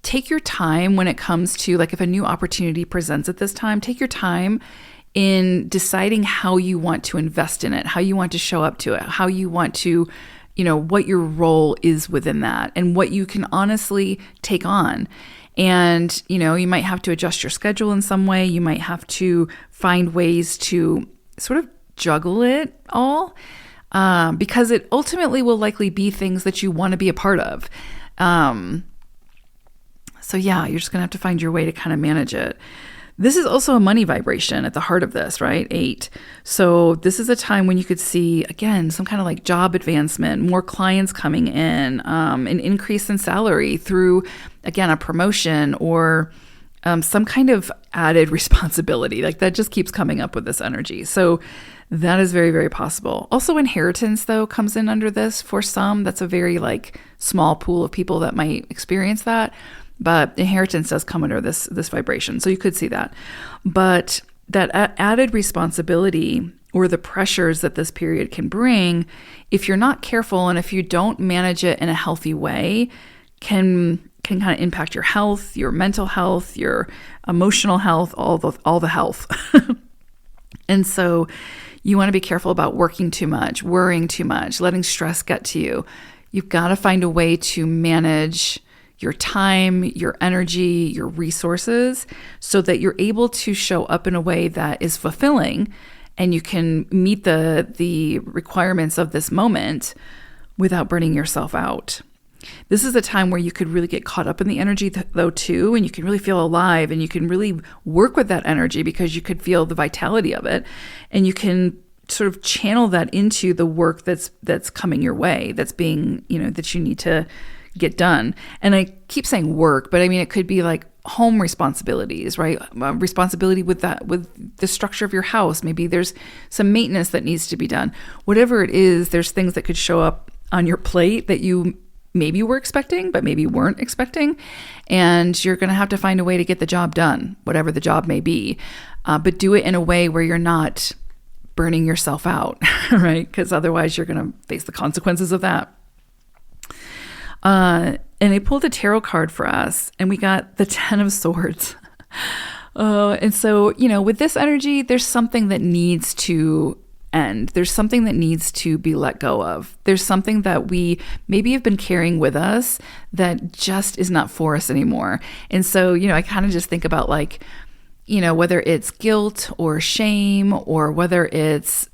S1: take your time when it comes to if a new opportunity presents at this time, take your time in deciding how you want to invest in it, how you want to show up to it, how you want to, what your role is within that and what you can honestly take on. And, you might have to adjust your schedule in some way. You might have to find ways to sort of juggle it all because it ultimately will likely be things that you want to be a part of. So yeah, you're just going to have to find your way to kind of manage it. This is also a money vibration at the heart of this, right? 8. So this is a time when you could see, again, some kind of job advancement, more clients coming in, an increase in salary through, again, a promotion or some kind of added responsibility. Like that just keeps coming up with this energy. So that is very, very possible. Also, inheritance, though, comes in under this for some. That's a very like small pool of people that might experience that. But inheritance does come under this vibration. So you could see that. But that added responsibility or the pressures that this period can bring, if you're not careful and if you don't manage it in a healthy way, can kind of impact your health, your mental health, your emotional health, all the health. And so you want to be careful about working too much, worrying too much, letting stress get to you. You've got to find a way to manage your time, your energy, your resources, so that you're able to show up in a way that is fulfilling and you can meet the requirements of this moment without burning yourself out. This is a time where you could really get caught up in the energy though too, and you can really feel alive and you can really work with that energy because you could feel the vitality of it, and you can sort of channel that into the work that's coming your way, that's being, that you need to get done. And I keep saying work, but I mean, it could be like home responsibilities, right? Responsibility with the structure of your house. Maybe there's some maintenance that needs to be done. Whatever it is, there's things that could show up on your plate that you maybe were expecting, but maybe weren't expecting. And you're going to have to find a way to get the job done, whatever the job may be. But do it in a way where you're not burning yourself out, right? Because otherwise you're going to face the consequences of that. And I pulled a tarot card for us, and we got the 10 of Swords. And so, with this energy, there's something that needs to end. There's something that needs to be let go of. There's something that we maybe have been carrying with us that just is not for us anymore. And so, I kind of just think about like, whether it's guilt or shame, or whether it's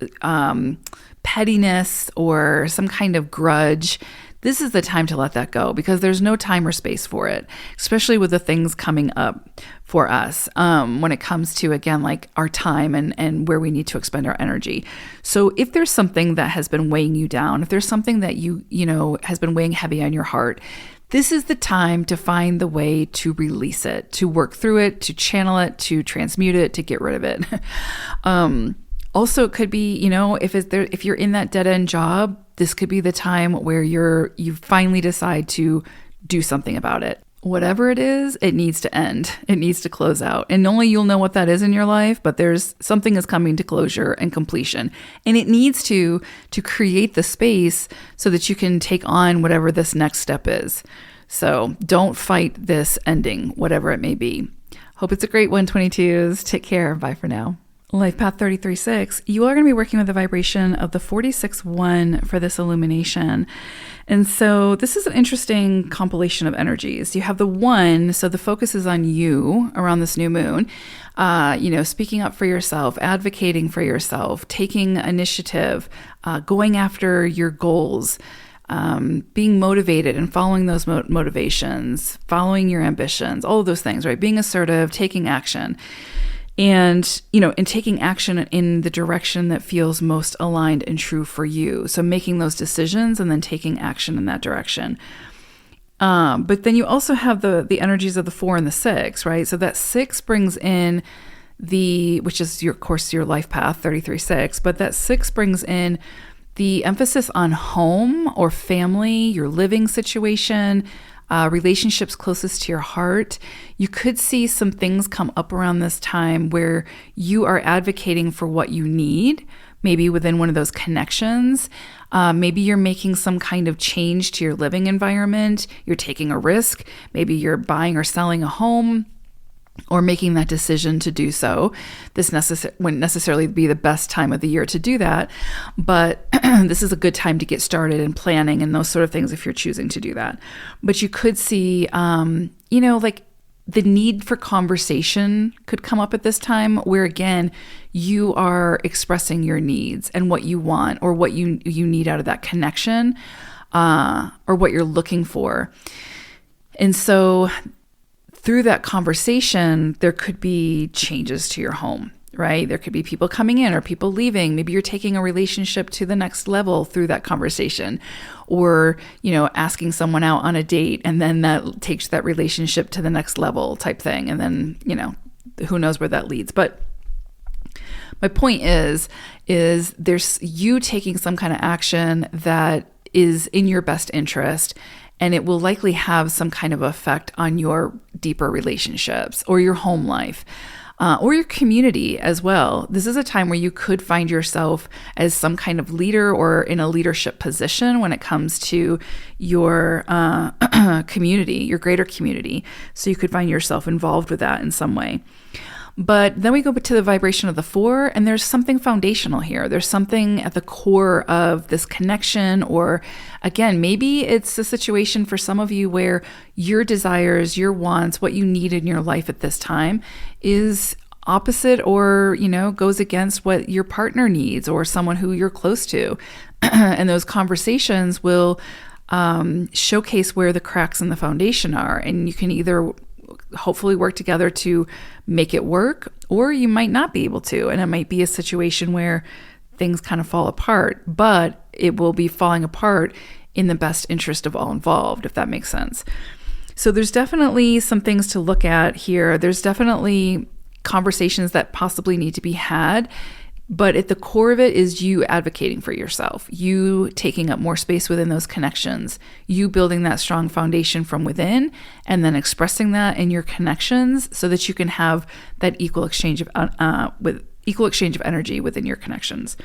S1: pettiness or some kind of grudge. This is the time to let that go, because there's no time or space for it, especially with the things coming up for us when it comes to, again, like our time and where we need to expend our energy. So if there's something that has been weighing you down, if there's something that you has been weighing heavy on your heart, this is the time to find the way to release it, to work through it, to channel it, to transmute it, to get rid of it. Also, it could be, if you're in that dead-end job, this could be the time where you finally decide to do something about it. Whatever it is, it needs to end. It needs to close out. And only you'll know what that is in your life, but there's something is coming to closure and completion. And it needs to create the space so that you can take on whatever this next step is. So don't fight this ending, whatever it may be. Hope it's a great 122s. Take care. Bye for now. Life Path 33.6, you are going to be working with the vibration of the 46.1 for this illumination. And so this is an interesting compilation of energies. You have the 1, so the focus is on you around this new moon, speaking up for yourself, advocating for yourself, taking initiative, going after your goals, being motivated and following those motivations, following your ambitions, all of those things, right? Being assertive, taking action. And, and taking action in the direction that feels most aligned and true for you. So making those decisions and then taking action in that direction. But then you also have the energies of the 4 and the 6, right? So that 6 brings in which is your life path, 33.6, but that 6 brings in the emphasis on home or family, your living situation, relationships closest to your heart. You could see some things come up around this time where you are advocating for what you need, maybe within one of those connections. Maybe you're making some kind of change to your living environment. You're taking a risk. Maybe you're buying or selling a home, or making that decision to do so. This wouldn't necessarily be the best time of the year to do that, but this is a good time to get started in planning and those sort of things if you're choosing to do that. But you could see, like the need for conversation could come up at this time where, again, you are expressing your needs and what you want or what you need out of that connection, or what you're looking for. And so through that conversation, there could be changes to your home, right? There could be people coming in or people leaving. Maybe you're taking a relationship to the next level through that conversation, or, asking someone out on a date, and then that takes that relationship to the next level type thing. And then, who knows where that leads. But my point is there's you taking some kind of action that is in your best interest, and it will likely have some kind of effect on your deeper relationships or your home life. Or your community as well. This is a time where you could find yourself as some kind of leader or in a leadership position when it comes to your community, your greater community. So you could find yourself involved with that in some way. But then we go to the vibration of the 4, and there's something foundational here. There's something at the core of this connection, or again, maybe it's a situation for some of you where your desires, your wants, what you need in your life at this time is opposite or, goes against what your partner needs or someone who you're close to. And those conversations will showcase where the cracks in the foundation are. And you can either hopefully work together to make it work, or you might not be able to. And it might be a situation where things kind of fall apart, but it will be falling apart in the best interest of all involved, if that makes sense. So there's definitely some things to look at here. There's definitely conversations that possibly need to be had, but at the core of it is you advocating for yourself, you taking up more space within those connections, you building that strong foundation from within, and then expressing that in your connections so that you can have that equal exchange of energy within your connections.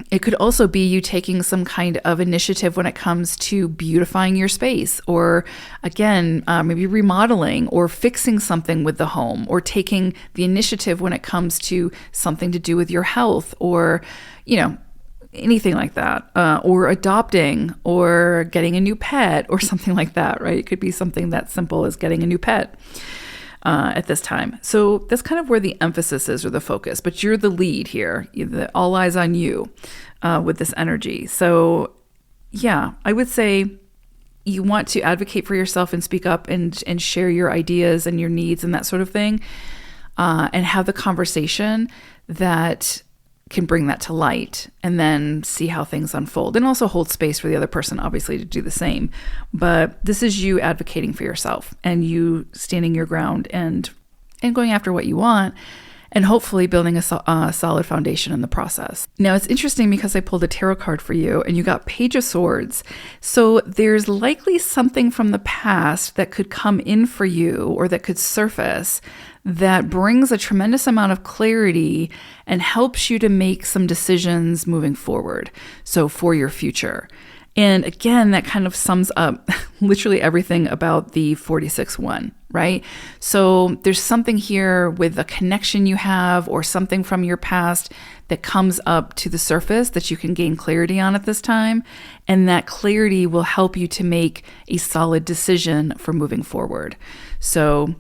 S1: It could also be you taking some kind of initiative when it comes to beautifying your space, or again, maybe remodeling or fixing something with the home, or taking the initiative when it comes to something to do with your health, or, anything like that, or adopting or getting a new pet or something like that, right? It could be something that simple as getting a new pet. At this time. So that's kind of where the emphasis is, or the focus, but you're the lead here. All eyes on you with this energy. So yeah, I would say you want to advocate for yourself and speak up and share your ideas and your needs and that sort of thing, and have the conversation that can bring that to light, and then see how things unfold, and also hold space for the other person, obviously, to do the same. But this is you advocating for yourself, and you standing your ground and going after what you want, and hopefully building a solid foundation in the process. Now, it's interesting because I pulled a tarot card for you, and you got Page of Swords. So there's likely something from the past that could come in for you, or that could surface, that brings a tremendous amount of clarity and helps you to make some decisions moving forward. So for your future. And again, that kind of sums up literally everything about the 46-1, right? So there's something here with a connection you have, or something from your past that comes up to the surface that you can gain clarity on at this time. And that clarity will help you to make a solid decision for moving forward. So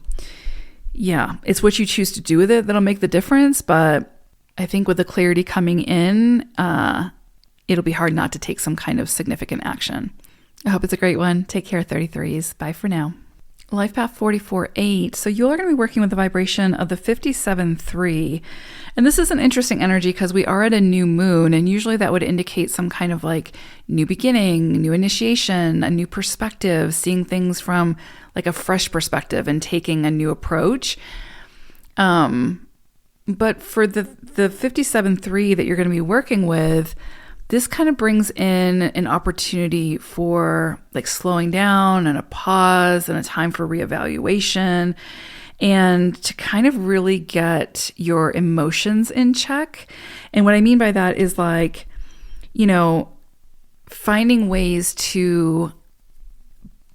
S1: yeah, it's what you choose to do with it that'll make the difference. But I think with the clarity coming in, it'll be hard not to take some kind of significant action. I hope it's a great one. Take care, 33s. Bye for now. Life Path 44-8. So you're going to be working with the vibration of the 57-3. And this is an interesting energy because we are at a new moon, and usually that would indicate some kind of like new beginning, new initiation, a new perspective, seeing things from like a fresh perspective and taking a new approach. But for the 57-3 that you're going to be working with, this kind of brings in an opportunity for like slowing down and a pause and a time for reevaluation, and to kind of really get your emotions in check. And what I mean by that is like, finding ways to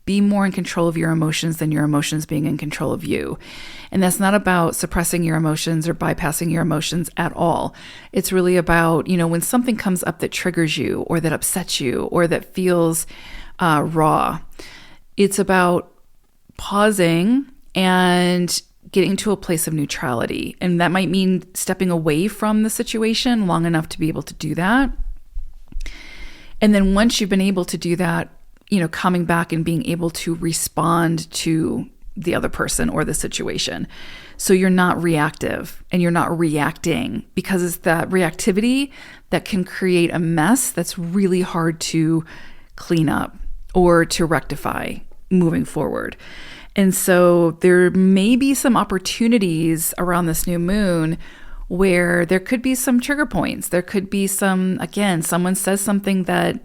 S1: be more in control of your emotions than your emotions being in control of you. And that's not about suppressing your emotions or bypassing your emotions at all. It's really about, when something comes up that triggers you or that upsets you or that feels raw, it's about pausing and getting to a place of neutrality. And that might mean stepping away from the situation long enough to be able to do that. And then once you've been able to do that, coming back and being able to respond to the other person or the situation. So you're not reactive and you're not reacting, because it's that reactivity that can create a mess that's really hard to clean up or to rectify moving forward. And so there may be some opportunities around this new moon where there could be some trigger points. There could be some, again, someone says something that,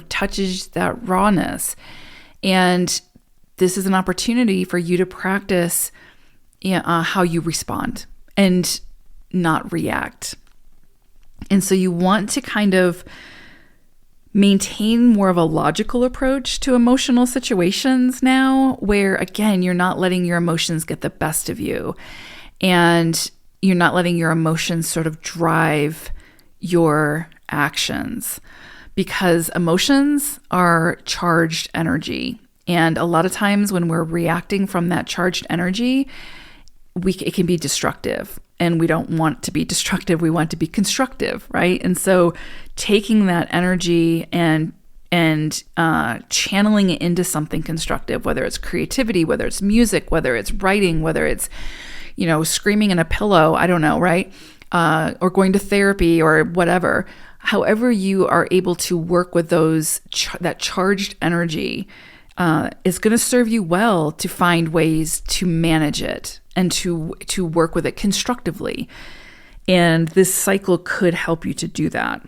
S1: touches that rawness. And this is an opportunity for you to practice how you respond and not react. And so you want to kind of maintain more of a logical approach to emotional situations now, where, again, you're not letting your emotions get the best of you. And you're not letting your emotions sort of drive your actions, because emotions are charged energy. And a lot of times when we're reacting from that charged energy, it can be destructive, and we don't want to be destructive. We want to be constructive, right? And so taking that energy and channeling it into something constructive, whether it's creativity, whether it's music, whether it's writing, whether it's screaming in a pillow, I don't know, right? Or going to therapy or whatever. However you are able to work with that charged energy is going to serve you well to find ways to manage it and to work with it constructively. And this cycle could help you to do that.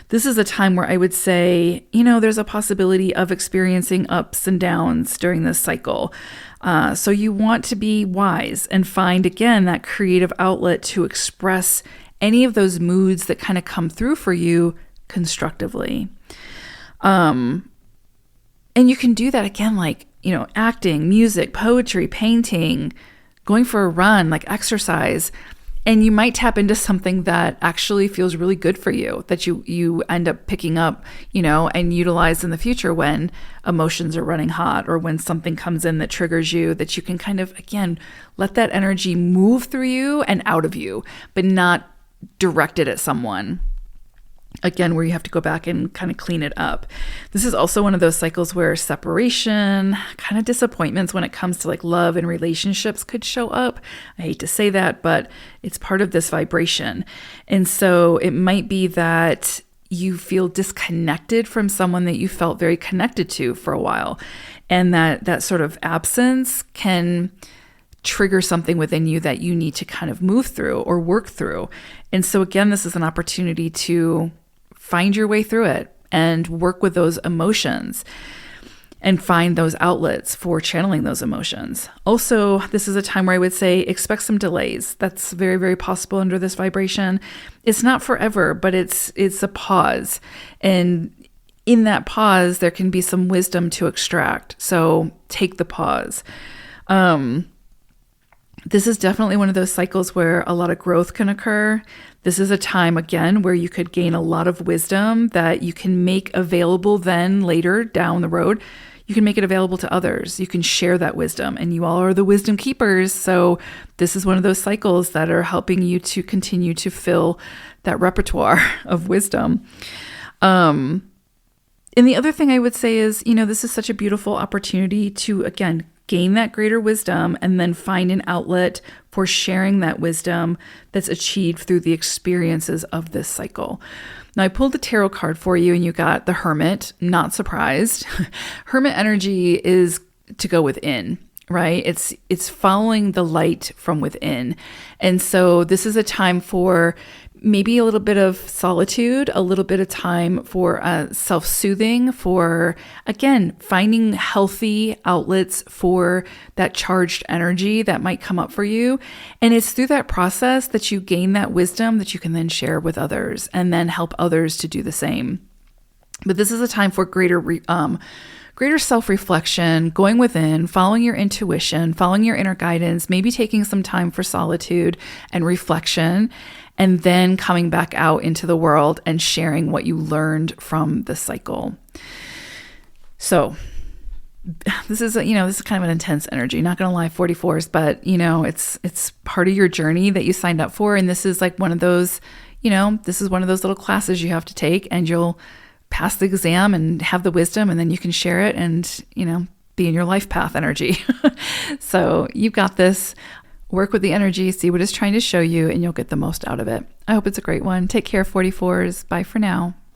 S1: This is a time where I would say, there's a possibility of experiencing ups and downs during this cycle. So you want to be wise and find, again, that creative outlet to express any of those moods that kind of come through for you constructively. And you can do that, again, like, acting, music, poetry, painting, going for a run, like exercise. And you might tap into something that actually feels really good for you, that you end up picking up, and utilize in the future when emotions are running hot, or when something comes in that triggers you, that you can kind of, again, let that energy move through you and out of you, but not direct it at someone. Again, where you have to go back and kind of clean it up. This is also one of those cycles where separation, kind of disappointments when it comes to like love and relationships could show up. I hate to say that, but it's part of this vibration. And so it might be that you feel disconnected from someone that you felt very connected to for a while. And that sort of absence can trigger something within you that you need to kind of move through or work through. And so again, this is an opportunity to find your way through it and work with those emotions and find those outlets for channeling those emotions. Also, this is a time where I would say expect some delays. That's very, very possible under this vibration. It's not forever, but it's a pause. And in that pause, there can be some wisdom to extract. So take the pause. This is definitely one of those cycles where a lot of growth can occur. This is a time, again, where you could gain a lot of wisdom that you can make available then later down the road. You can make it available to others. You can share that wisdom, and you all are the wisdom keepers. So this is one of those cycles that are helping you to continue to fill that repertoire of wisdom. And the other thing I would say is, this is such a beautiful opportunity to, again, gain that greater wisdom and then find an outlet for sharing that wisdom that's achieved through the experiences of this cycle. Now, I pulled the tarot card for you and you got the Hermit. Not surprised. Hermit energy is to go within, right? It's following the light from within. And so this is a time for maybe a little bit of solitude, a little bit of time for self-soothing, for, again, finding healthy outlets for that charged energy that might come up for you. And it's through that process that you gain that wisdom that you can then share with others and then help others to do the same. But this is a time for greater self-reflection, going within, following your intuition, following your inner guidance, maybe taking some time for solitude and reflection, and then coming back out into the world and sharing what you learned from the cycle. So this is kind of an intense energy, not going to lie, 44s, but it's part of your journey that you signed up for. And this is like one of those, this is one of those little classes you have to take, and you'll pass the exam and have the wisdom, and then you can share it and, be in your life path energy. So you've got this. Work with the energy, see what it's trying to show you, and you'll get the most out of it. I hope it's a great one. Take care, 44s. Bye for now.